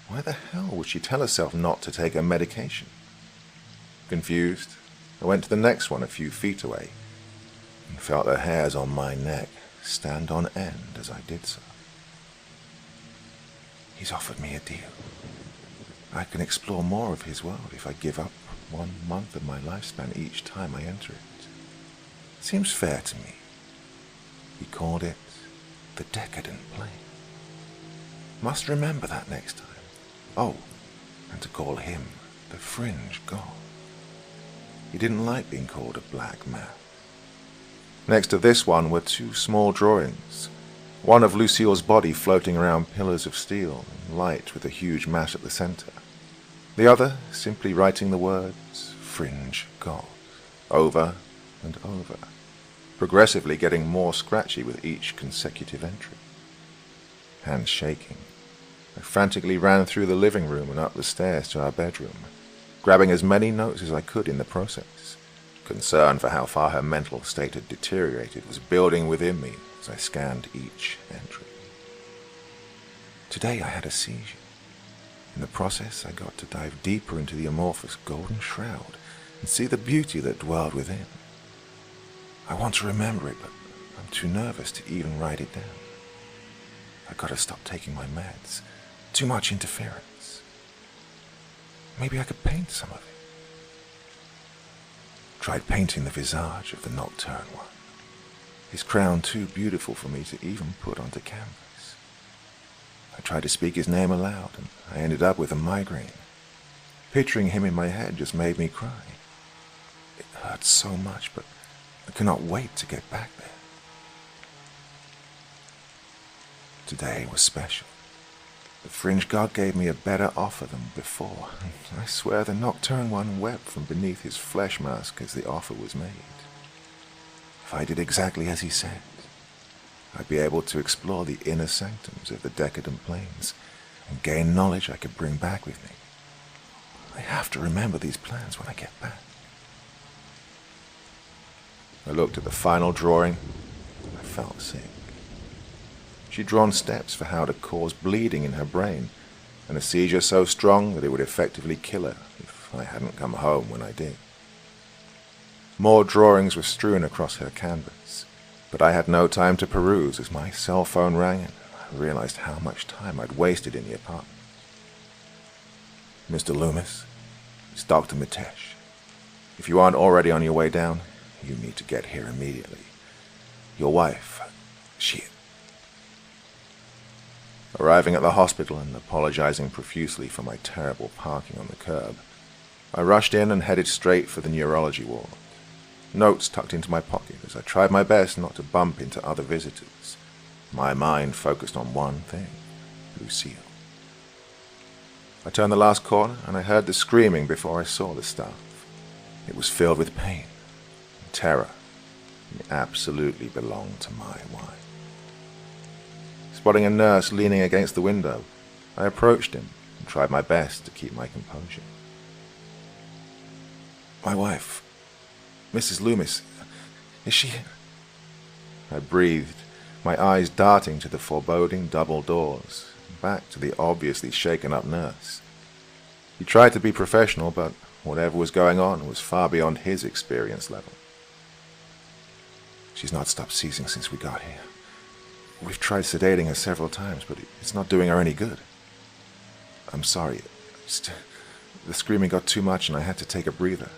Why the hell would she tell herself not to take her medication? Confused, I went to the next one a few feet away and felt the hairs on my neck stand on end as I did so. He's offered me a deal. I can explore more of his world if I give up 1 month of my lifespan each time I enter it. Seems fair to me. He called it the Decadent Plane. Must remember that next time. Oh, and to call him the Fringe God. He didn't like being called a black man. Next to this one were 2 small drawings, one of Lucille's body floating around pillars of steel and light with a huge mat at the center. The other simply writing the words Fringe God over and over, progressively getting more scratchy with each consecutive entry. Hands shaking, I frantically ran through the living room and up the stairs to our bedroom, grabbing as many notes as I could in the process. Concern for how far her mental state had deteriorated was building within me as I scanned each entry. Today I had a seizure. In the process, I got to dive deeper into the amorphous golden shroud and see the beauty that dwelled within. I want to remember it, but I'm too nervous to even write it down. I gotta stop taking my meds. Too much interference. Maybe I could paint some of it. Tried painting the visage of the nocturne one. His crown too beautiful for me to even put onto canvas. I tried to speak his name aloud, and I ended up with a migraine. Picturing him in my head just made me cry. It hurt so much, but I cannot wait to get back there. Today was special. The fringe god gave me a better offer than before. I swear the nocturne one wept from beneath his flesh mask as the offer was made. If I did exactly as he said, I'd be able to explore the inner sanctums of the decadent planes and gain knowledge I could bring back with me. I have to remember these plans when I get back. I looked at the final drawing. I felt sick. She'd drawn steps for how to cause bleeding in her brain, and a seizure so strong that it would effectively kill her if I hadn't come home when I did. More drawings were strewn across her canvas, but I had no time to peruse as my cell phone rang and I realized how much time I'd wasted in the apartment. Mr. Loomis, it's Dr. Mitesh. If you aren't already on your way down, you need to get here immediately. Your wife, she... Arriving at the hospital and apologizing profusely for my terrible parking on the curb, I rushed in and headed straight for the neurology ward. Notes tucked into my pocket as I tried my best not to bump into other visitors. My mind focused on one thing, Lucille. I turned the last corner and I heard the screaming before I saw the stuff. It was filled with pain and terror. It absolutely belonged to my wife. Spotting a nurse leaning against the window, I approached him and tried my best to keep my composure. My wife, Mrs. Loomis, is she... I breathed, my eyes darting to the foreboding double doors, back to the obviously shaken-up nurse. He tried to be professional, but whatever was going on was far beyond his experience level. She's not stopped seizing since we got here. We've tried sedating her several times, but it's not doing her any good. I'm sorry. The screaming got too much and I had to take a breather.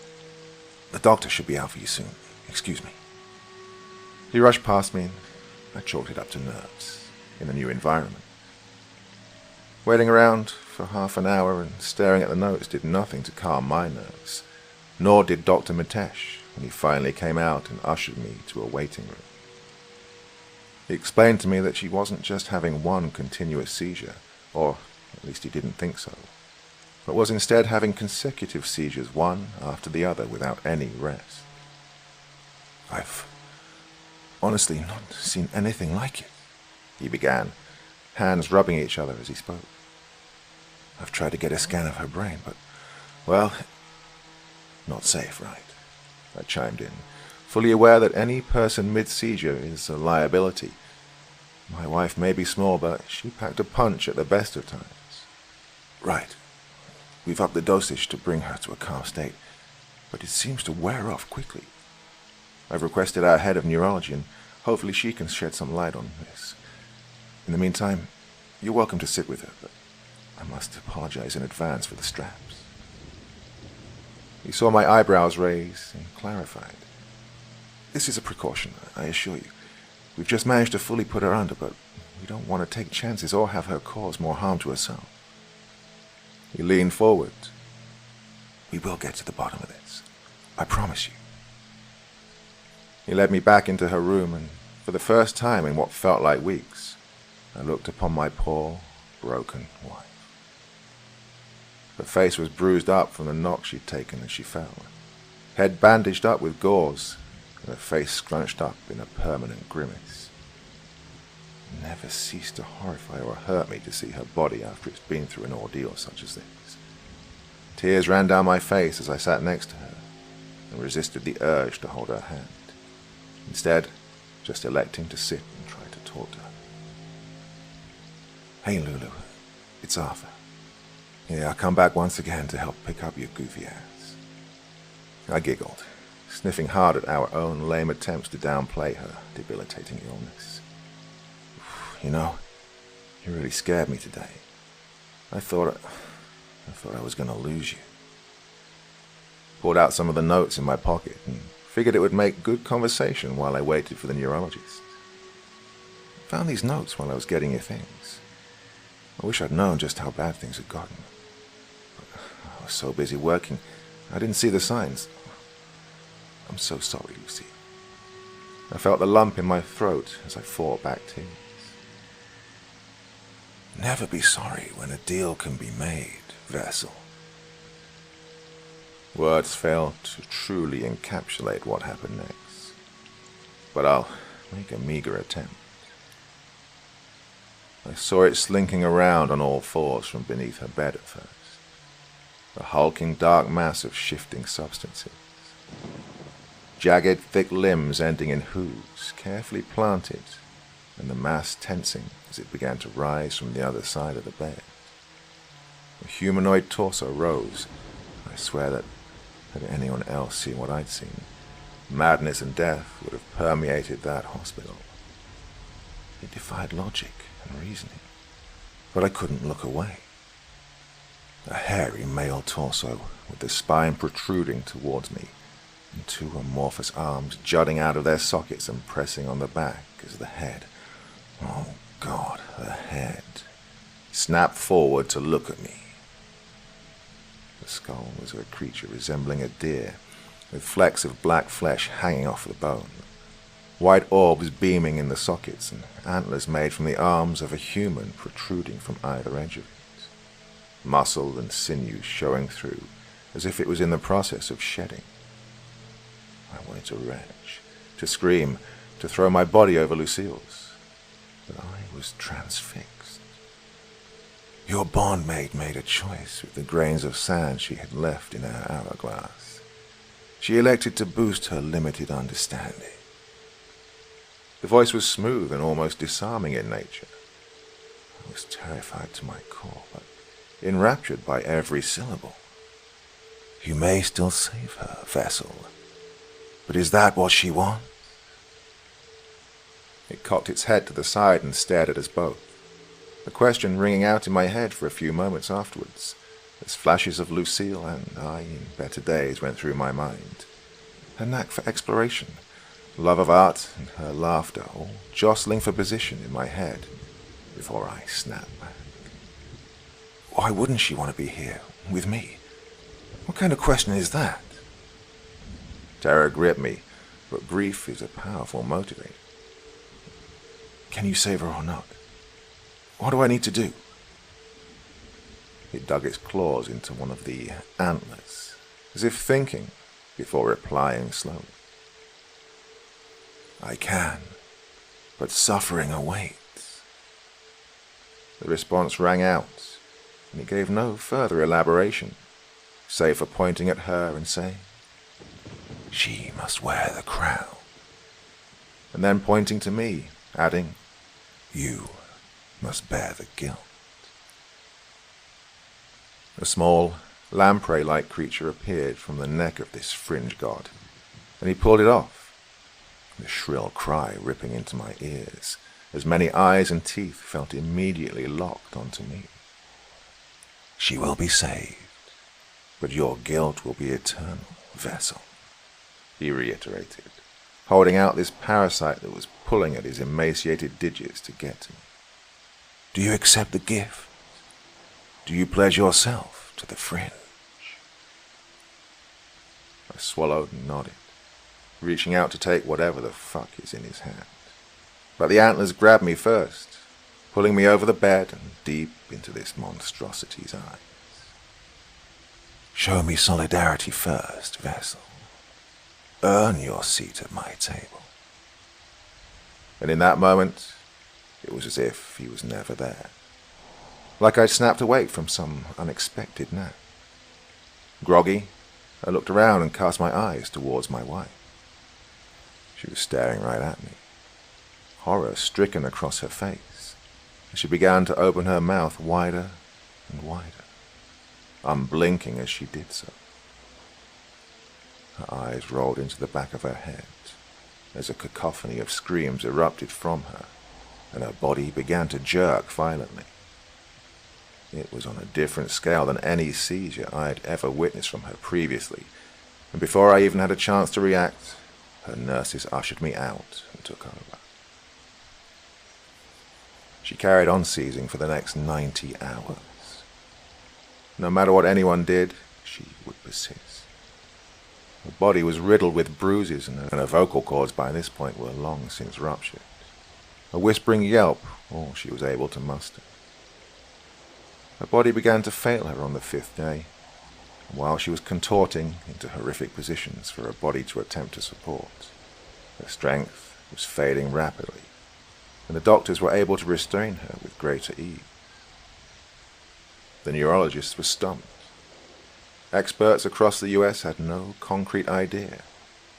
The doctor should be out for you soon. Excuse me. He rushed past me and I chalked it up to nerves in a new environment. Waiting around for half an hour and staring at the notes did nothing to calm my nerves, nor did Dr. Mitesh when he finally came out and ushered me to a waiting room. He explained to me that she wasn't just having one continuous seizure, or at least he didn't think so, but was instead having consecutive seizures one after the other without any rest. I've honestly not seen anything like it, he began, hands rubbing each other as he spoke. I've tried to get a scan of her brain, but, well, not safe, right? I chimed in, fully aware that any person mid-seizure is a liability. My wife may be small, but she packed a punch at the best of times. Right. We've upped the dosage to bring her to a calm state, but it seems to wear off quickly. I've requested our head of neurology, and hopefully she can shed some light on this. In the meantime, you're welcome to sit with her, but I must apologize in advance for the straps. He saw my eyebrows raise and clarified. This is a precaution, I assure you. We've just managed to fully put her under, but we don't want to take chances or have her cause more harm to herself. He leaned forward. We will get to the bottom of this. I promise you. He led me back into her room, and for the first time in what felt like weeks, I looked upon my poor, broken wife. Her face was bruised up from the knock she'd taken as she fell, head bandaged up with gauze, and her face scrunched up in a permanent grimace. It never ceased to horrify or hurt me to see her body after it's been through an ordeal such as this. Tears ran down my face as I sat next to her and resisted the urge to hold her hand, instead just electing to sit and try to talk to her. Hey Lulu, it's Arthur. Yeah, I come back once again to help pick up your goofy ass. I giggled, sniffing hard at our own lame attempts to downplay her debilitating illness. You know, you really scared me today. I thought I was going to lose you. Pulled out some of the notes in my pocket and figured it would make good conversation while I waited for the neurologist. Found these notes while I was getting your things. I wish I'd known just how bad things had gotten. But I was so busy working, I didn't see the signs. I'm so sorry, Lucy. I felt the lump in my throat as I fought back tears. Never be sorry when a deal can be made, vessel. Words fail to truly encapsulate what happened next, but I'll make a meager attempt. I saw it slinking around on all fours from beneath her bed at first, a hulking dark mass of shifting substances. Jagged, thick limbs ending in hooves, carefully planted, and the mass tensing as it began to rise from the other side of the bed. The humanoid torso rose. I swear that had anyone else seen what I'd seen, madness and death would have permeated that hospital. It defied logic and reasoning, but I couldn't look away. A hairy male torso with the spine protruding towards me, and two amorphous arms jutting out of their sockets and pressing on the back as the head, oh God, the head, snapped forward to look at me. The skull was of a creature resembling a deer, with flecks of black flesh hanging off the bone, white orbs beaming in the sockets, and antlers made from the arms of a human protruding from either edge of it, muscle and sinew showing through, as if it was in the process of shedding. I wanted to retch, to scream, to throw my body over Lucille's, but I was transfixed. Your bondmate made a choice with the grains of sand she had left in her hourglass. She elected to boost her limited understanding. The voice was smooth and almost disarming in nature. I was terrified to my core, but enraptured by every syllable. You may still save her, vessel, but is that what she wants? It cocked its head to the side and stared at us both, the question ringing out in my head for a few moments afterwards, as flashes of Lucille and I in better days went through my mind. Her knack for exploration, love of art, and her laughter all jostling for position in my head before I snapped back. Why wouldn't she want to be here, with me? What kind of question is that? Terror gripped me, but grief is a powerful motivator. Can you save her or not? What do I need to do? It dug its claws into one of the antlers, as if thinking before replying slowly. I can, but suffering awaits. The response rang out, and it gave no further elaboration, save for pointing at her and saying, she must wear the crown. And then pointing to me, adding, you must bear the guilt. A small, lamprey-like creature appeared from the neck of this fringe god, and he pulled it off, the shrill cry ripping into my ears, as many eyes and teeth felt immediately locked onto me. She will be saved, but your guilt will be eternal, vessel, he reiterated, holding out this parasite that was pulling at his emaciated digits to get to me. Do you accept the gift? Do you pledge yourself to the fringe? I swallowed and nodded, reaching out to take whatever the fuck is in his hand. But the antlers grabbed me first, pulling me over the bed and deep into this monstrosity's eyes. Show me solidarity first, vessel. Earn your seat at my table. And in that moment, it was as if he was never there, like I'd snapped awake from some unexpected nap. Groggy, I looked around and cast my eyes towards my wife. She was staring right at me, horror stricken across her face, as she began to open her mouth wider and wider, unblinking as she did so. Her eyes rolled into the back of her head as a cacophony of screams erupted from her, and her body began to jerk violently. It was on a different scale than any seizure I had ever witnessed from her previously, and before I even had a chance to react, her nurses ushered me out and took over. She carried on seizing for the next 90 hours. No matter what anyone did, she would persist. Her body was riddled with bruises, and her vocal cords by this point were long since ruptured. A whispering yelp, all she was able to muster. Her body began to fail her on the 5th day, and while she was contorting into horrific positions for her body to attempt to support, her strength was fading rapidly, and the doctors were able to restrain her with greater ease. The neurologists were stumped. Experts across the US had no concrete idea,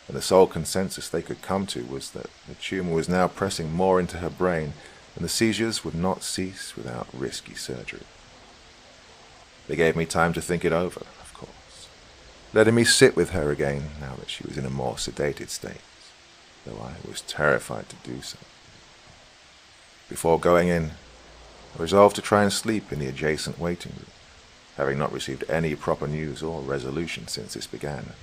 and the sole consensus they could come to was that the tumor was now pressing more into her brain, and the seizures would not cease without risky surgery. They gave me time to think it over, of course, letting me sit with her again now that she was in a more sedated state, though I was terrified to do so. Before going in, I resolved to try and sleep in the adjacent waiting room, having not received any proper news or resolution since this began.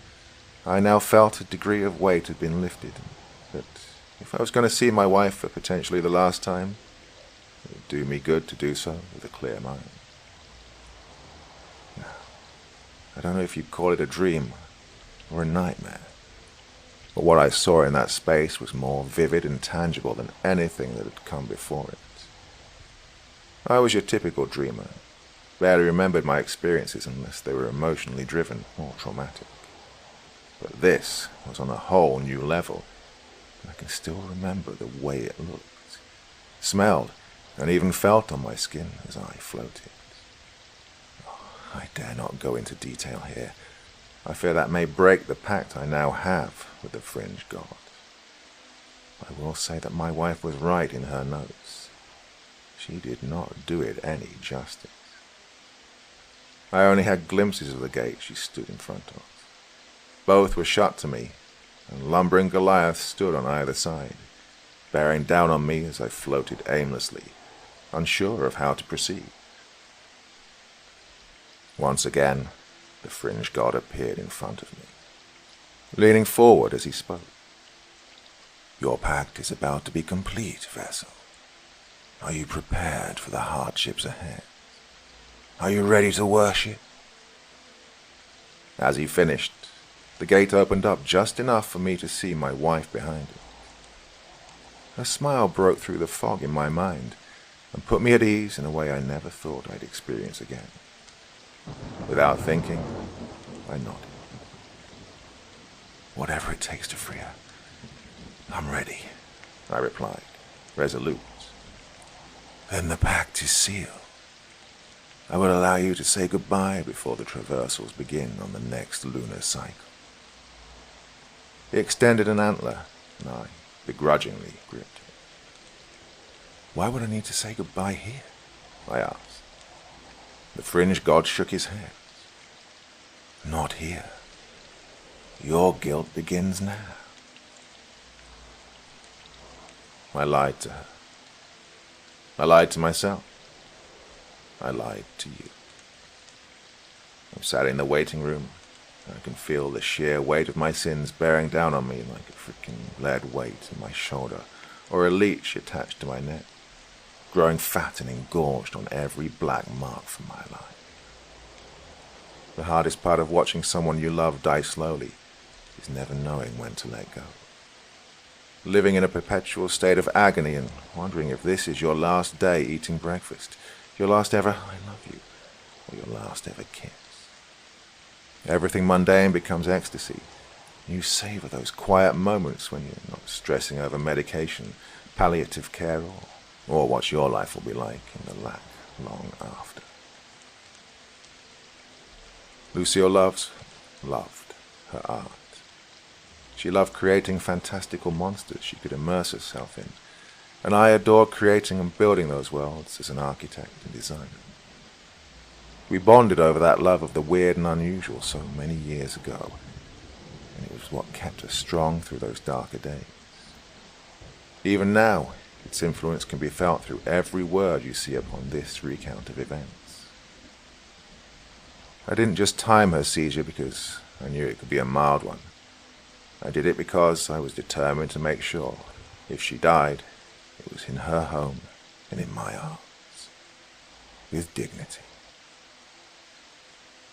I now felt a degree of weight had been lifted, but if I was going to see my wife for potentially the last time, it would do me good to do so with a clear mind. I don't know if you'd call it a dream or a nightmare, but what I saw in that space was more vivid and tangible than anything that had come before it. I was your typical dreamer, barely remembered my experiences unless they were emotionally driven or traumatic. But this was on a whole new level, and I can still remember the way it looked, smelled, and even felt on my skin as I floated. I dare not go into detail here. I fear that may break the pact I now have with the fringe god. I will say that my wife was right in her notes. She did not do it any justice. I only had glimpses of the gate she stood in front of. Both were shut to me, and lumbering Goliath stood on either side, bearing down on me as I floated aimlessly, unsure of how to proceed. Once again, the fringe god appeared in front of me, leaning forward as he spoke. Your pact is about to be complete, vessel. Are you prepared for the hardships ahead? Are you ready to worship? As he finished, the gate opened up just enough for me to see my wife behind it. Her smile broke through the fog in my mind and put me at ease in a way I never thought I'd experience again. Without thinking, I nodded. Whatever it takes to free her, I'm ready, I replied, resolute. Then the pact is sealed. I will allow you to say goodbye before the traversals begin on the next lunar cycle. He extended an antler, and I begrudgingly gripped it. Why would I need to say goodbye here? I asked. The fringe god shook his head. Not here. Your guilt begins now. I lied to her. I lied to myself. I lied to you. I'm sat in the waiting room. I can feel the sheer weight of my sins bearing down on me like a freaking lead weight in my shoulder, or a leech attached to my neck, growing fat and engorged on every black mark from my life. The hardest part of watching someone you love die slowly is never knowing when to let go. Living in a perpetual state of agony and wondering if this is your last day eating breakfast, your last ever "I love you," or your last ever kiss. Everything mundane becomes ecstasy. You savor those quiet moments when you're not stressing over medication, palliative care, or what your life will be like in the long after. Lucille loved her art. She loved creating fantastical monsters she could immerse herself in, and I adored creating and building those worlds as an architect and designer. We bonded over that love of the weird and unusual so many years ago, and it was what kept us strong through those darker days. Even now, its influence can be felt through every word you see upon this recount of events. I didn't just time her seizure because I knew it could be a mild one. I did it because I was determined to make sure, if she died, it was in her home and in my arms, with dignity.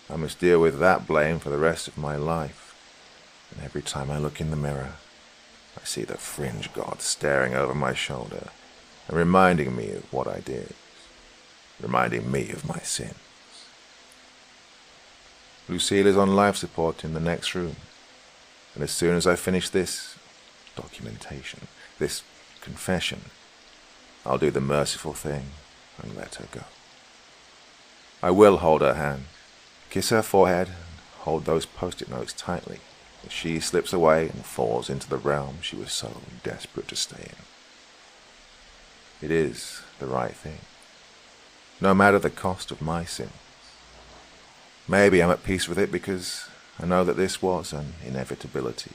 I must deal with that blame for the rest of my life, and every time I look in the mirror, I see the fringe god staring over my shoulder and reminding me of what I did. reminding me of my sins. Lucille is on life support in the next room, and as soon as I finish this documentation, this confession, I'll do the merciful thing and let her go. I will hold her hand, kiss her forehead, and hold those post-it notes tightly as she slips away and falls into the realm she was so desperate to stay in. It is the right thing, no matter the cost of my sins. Maybe I'm at peace with it because I know that this was an inevitability,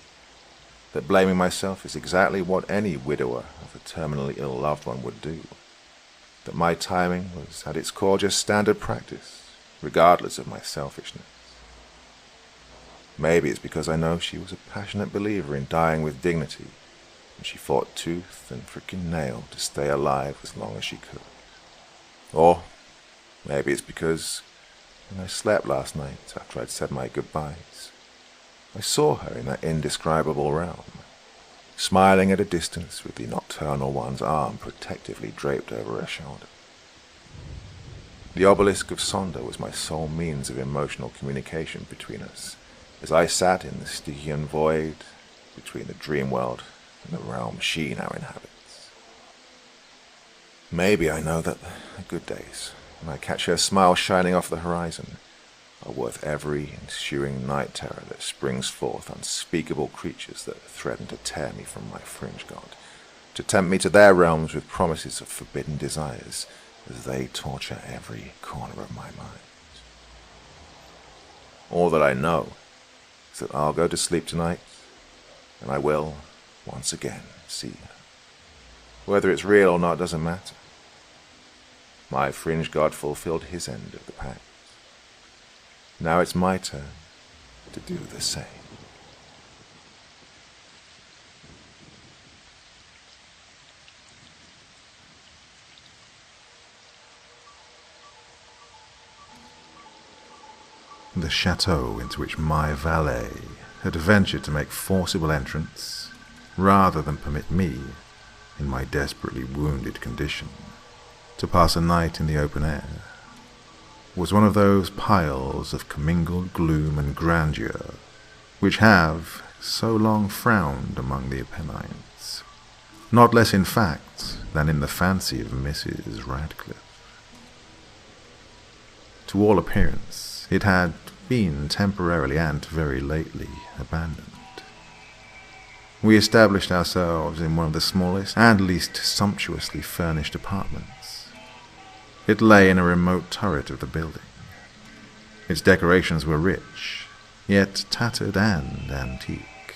that blaming myself is exactly what any widower of a terminally ill loved one would do, that my timing was at its core just standard practice, regardless of my selfishness. Maybe it's because I know she was a passionate believer in dying with dignity, and she fought tooth and frickin' nail to stay alive as long as she could. Or maybe it's because when I slept last night after I'd said my goodbyes, I saw her in that indescribable realm, smiling at a distance with the nocturnal one's arm protectively draped over her shoulder. The obelisk of Sonder was my sole means of emotional communication between us, as I sat in the Stygian void between the dream world and the realm she now inhabits. Maybe I know that the good days, when I catch her smile shining off the horizon, are worth every ensuing night terror that springs forth unspeakable creatures that threaten to tear me from my fringe god, to tempt me to their realms with promises of forbidden desires as they torture every corner of my mind. All that I know is that I'll go to sleep tonight, and I will, once again, see her. Whether it's real or not doesn't matter. My fringe god fulfilled his end of the pact. Now it's my turn to do the same. The chateau into which my valet had ventured to make forcible entrance, rather than permit me, in my desperately wounded condition, to pass a night in the open air, was one of those piles of commingled gloom and grandeur which have so long frowned among the Apennines, not less in fact than in the fancy of Mrs. Radcliffe. To all appearance, it had been temporarily and very lately abandoned. We established ourselves in one of the smallest and least sumptuously furnished apartments. It lay in a remote turret of the building. Its decorations were rich, yet tattered and antique.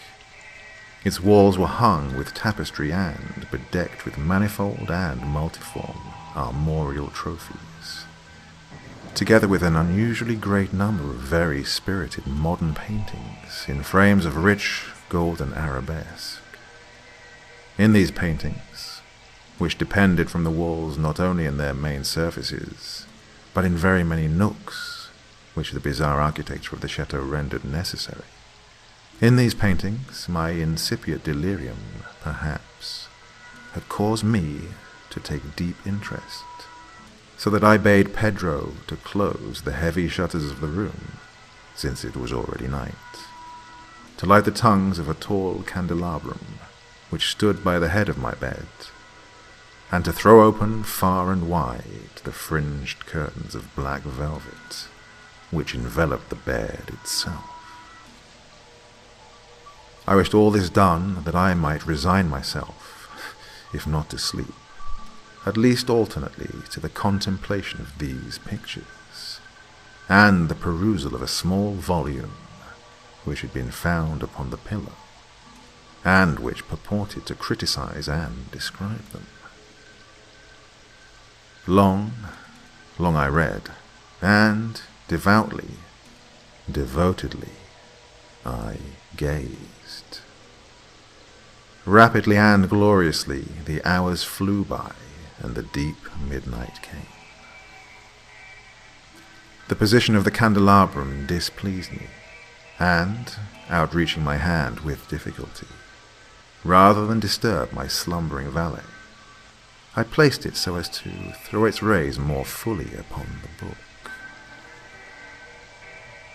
Its walls were hung with tapestry and bedecked with manifold and multiform armorial trophies, together with an unusually great number of very spirited modern paintings in frames of rich golden arabesque. In these paintings, which depended from the walls not only in their main surfaces, but in very many nooks, which the bizarre architecture of the chateau rendered necessary. In these paintings, my incipient delirium, perhaps, had caused me to take deep interest, so that I bade Pedro to close the heavy shutters of the room, since it was already night, to light the tongues of a tall candelabrum, which stood by the head of my bed, and to throw open far and wide the fringed curtains of black velvet, which enveloped the bed itself. I wished all this done that I might resign myself, if not to sleep, at least alternately to the contemplation of these pictures, and the perusal of a small volume which had been found upon the pillow, and which purported to criticize and describe them. Long I read, and devoutly, devotedly, I gazed. Rapidly and gloriously the hours flew by, and the deep midnight came. The position of the candelabrum displeased me, and, outreaching my hand with difficulty, rather than disturb my slumbering valet, I placed it so as to throw its rays more fully upon the book.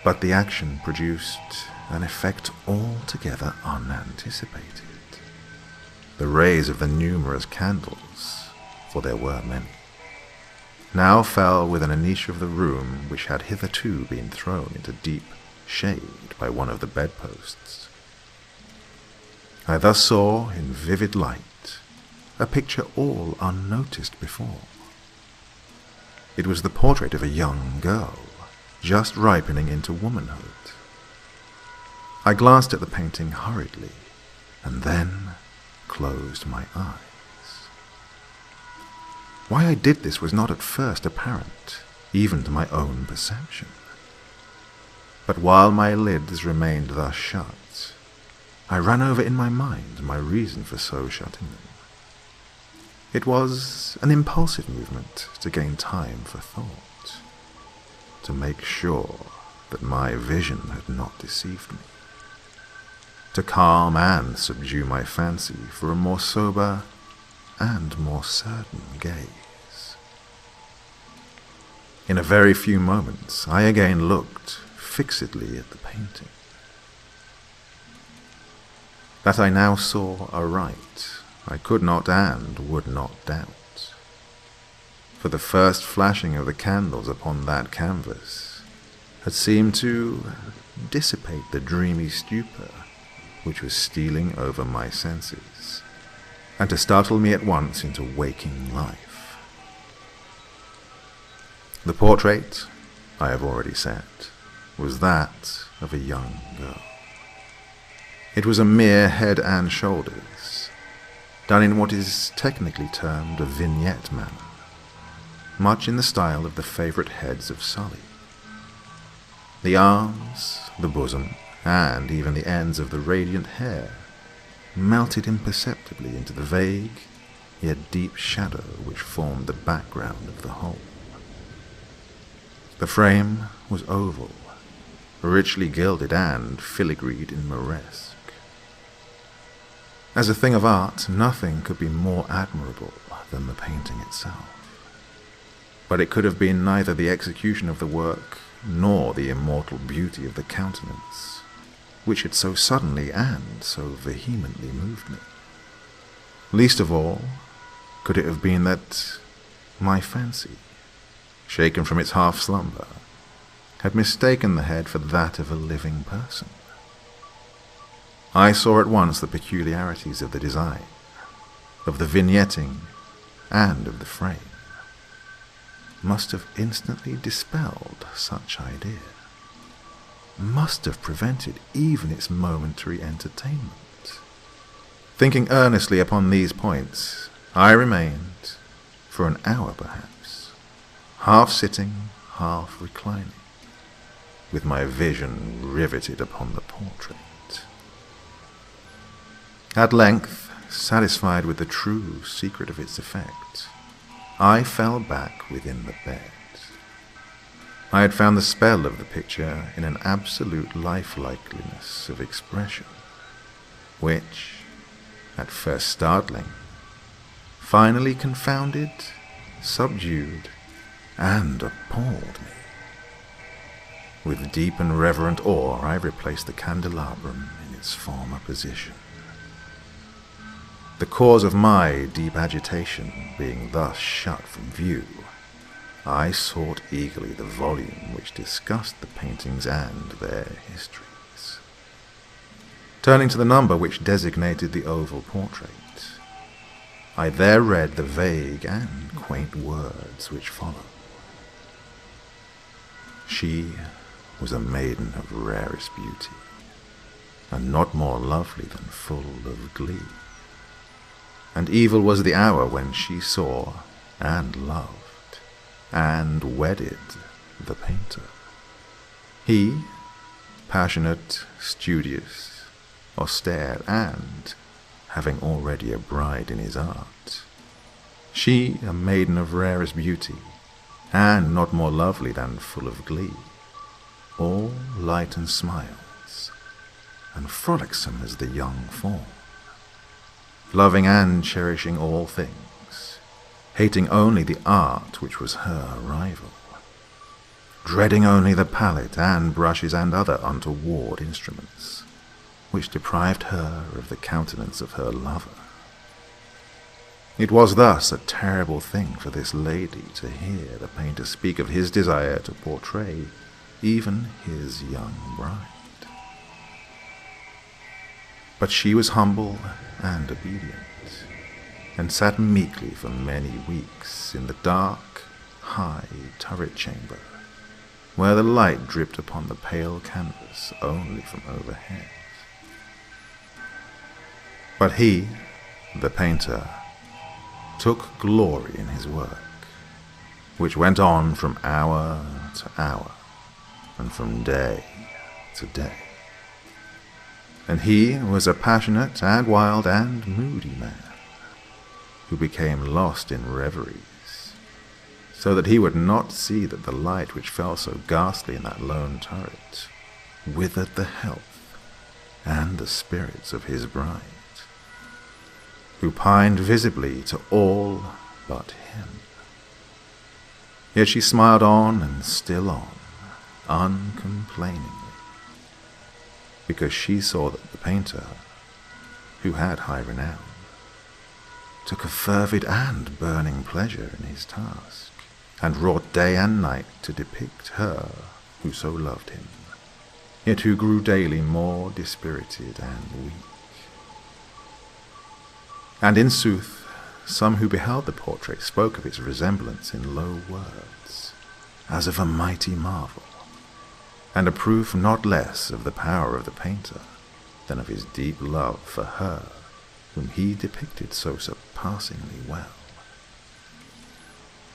But the action produced an effect altogether unanticipated. The rays of the numerous candles, for there were many, now fell within a niche of the room which had hitherto been thrown into deep shade by one of the bedposts. I thus saw, in vivid light, a picture all unnoticed before. It was the portrait of a young girl, just ripening into womanhood. I glanced at the painting hurriedly, and then closed my eyes. Why I did this was not at first apparent, even to my own perception. But while my lids remained thus shut, I ran over in my mind my reason for so shutting them. It was an impulsive movement to gain time for thought, to make sure that my vision had not deceived me, to calm and subdue my fancy for a more sober and more certain gaze. In a very few moments, I again looked fixedly at the painting. That I now saw aright, I could not and would not doubt. For the first flashing of the candles upon that canvas had seemed to dissipate the dreamy stupor which was stealing over my senses, and to startle me at once into waking life. The portrait, I have already said, was that of a young girl. It was a mere head and shoulders, done in what is technically termed a vignette manner, much in the style of the favourite heads of Sully. The arms, the bosom, and even the ends of the radiant hair melted imperceptibly into the vague, yet deep shadow which formed the background of the whole. The frame was oval, richly gilded and filigreed in moresque. As a thing of art, nothing could be more admirable than the painting itself. But it could have been neither the execution of the work nor the immortal beauty of the countenance, which had so suddenly and so vehemently moved me. Least of all could it have been that my fancy, shaken from its half-slumber, had mistaken the head for that of a living person. I saw at once the peculiarities of the design, of the vignetting, and of the frame. Must have instantly dispelled such idea. Must have prevented even its momentary entertainment. Thinking earnestly upon these points, I remained, for an hour perhaps, half sitting, half reclining, with my vision riveted upon the portrait. At length, satisfied with the true secret of its effect, I fell back within the bed. I had found the spell of the picture in an absolute lifelikeliness of expression, which, at first startling, finally confounded, subdued, and appalled me. With deep and reverent awe, I replaced the candelabrum in its former position. The cause of my deep agitation being thus shut from view, I sought eagerly the volume which discussed the paintings and their histories. Turning to the number which designated the oval portrait, I there read the vague and quaint words which follow. She was a maiden of rarest beauty, and not more lovely than full of glee. And evil was the hour when she saw and loved and wedded the painter. He, passionate, studious, austere, and having already a bride in his art. She, a maiden of rarest beauty, and not more lovely than full of glee, all light and smiles, and frolicsome as the young fawn. Loving and cherishing all things, hating only the art which was her rival, dreading only the palette and brushes and other untoward instruments, which deprived her of the countenance of her lover. It was thus a terrible thing for this lady to hear the painter speak of his desire to portray even his young bride. But she was humble and obedient, and sat meekly for many weeks in the dark, high turret chamber, where the light dripped upon the pale canvas only from overhead. But he, the painter, took glory in his work, which went on from hour to hour, and from day to day. And he was a passionate and wild and moody man, who became lost in reveries, so that he would not see that the light which fell so ghastly in that lone turret withered the health and the spirits of his bride, who pined visibly to all but him. Yet she smiled on and still on, uncomplainingly, because she saw that the painter, who had high renown, took a fervid and burning pleasure in his task, and wrought day and night to depict her who so loved him, yet who grew daily more dispirited and weak. And in sooth, some who beheld the portrait spoke of its resemblance in low words, as of a mighty marvel, and a proof not less of the power of the painter than of his deep love for her whom he depicted so surpassingly well.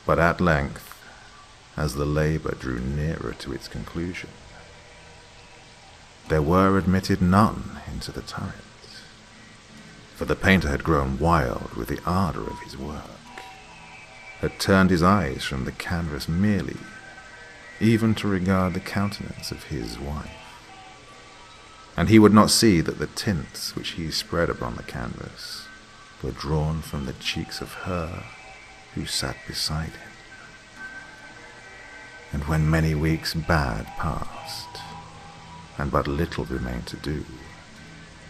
But at length, as the labour drew nearer to its conclusion, there were admitted none into the turret, for the painter had grown wild with the ardour of his work, had turned his eyes from the canvas merely, even to regard the countenance of his wife, and he would not see that the tints which he spread upon the canvas were drawn from the cheeks of her who sat beside him. And when many weeks bad passed, and but little remained to do,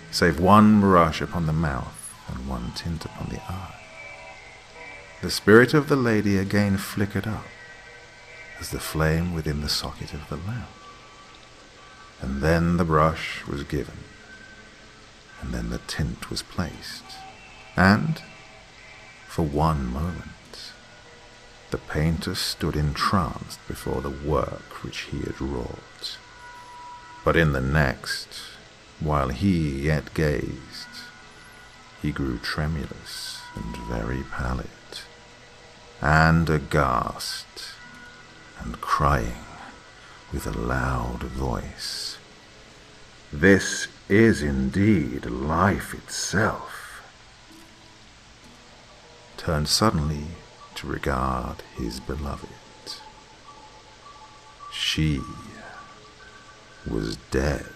save one brush upon the mouth and one tint upon the eye, the spirit of the lady again flickered up as the flame within the socket of the lamp. And then the brush was given, and then the tint was placed, and, for one moment, the painter stood entranced before the work which he had wrought. But in the next, while he yet gazed, he grew tremulous and very pallid, and aghast, and crying with a loud voice, "This is indeed life itself," turned suddenly to regard his beloved. She was dead.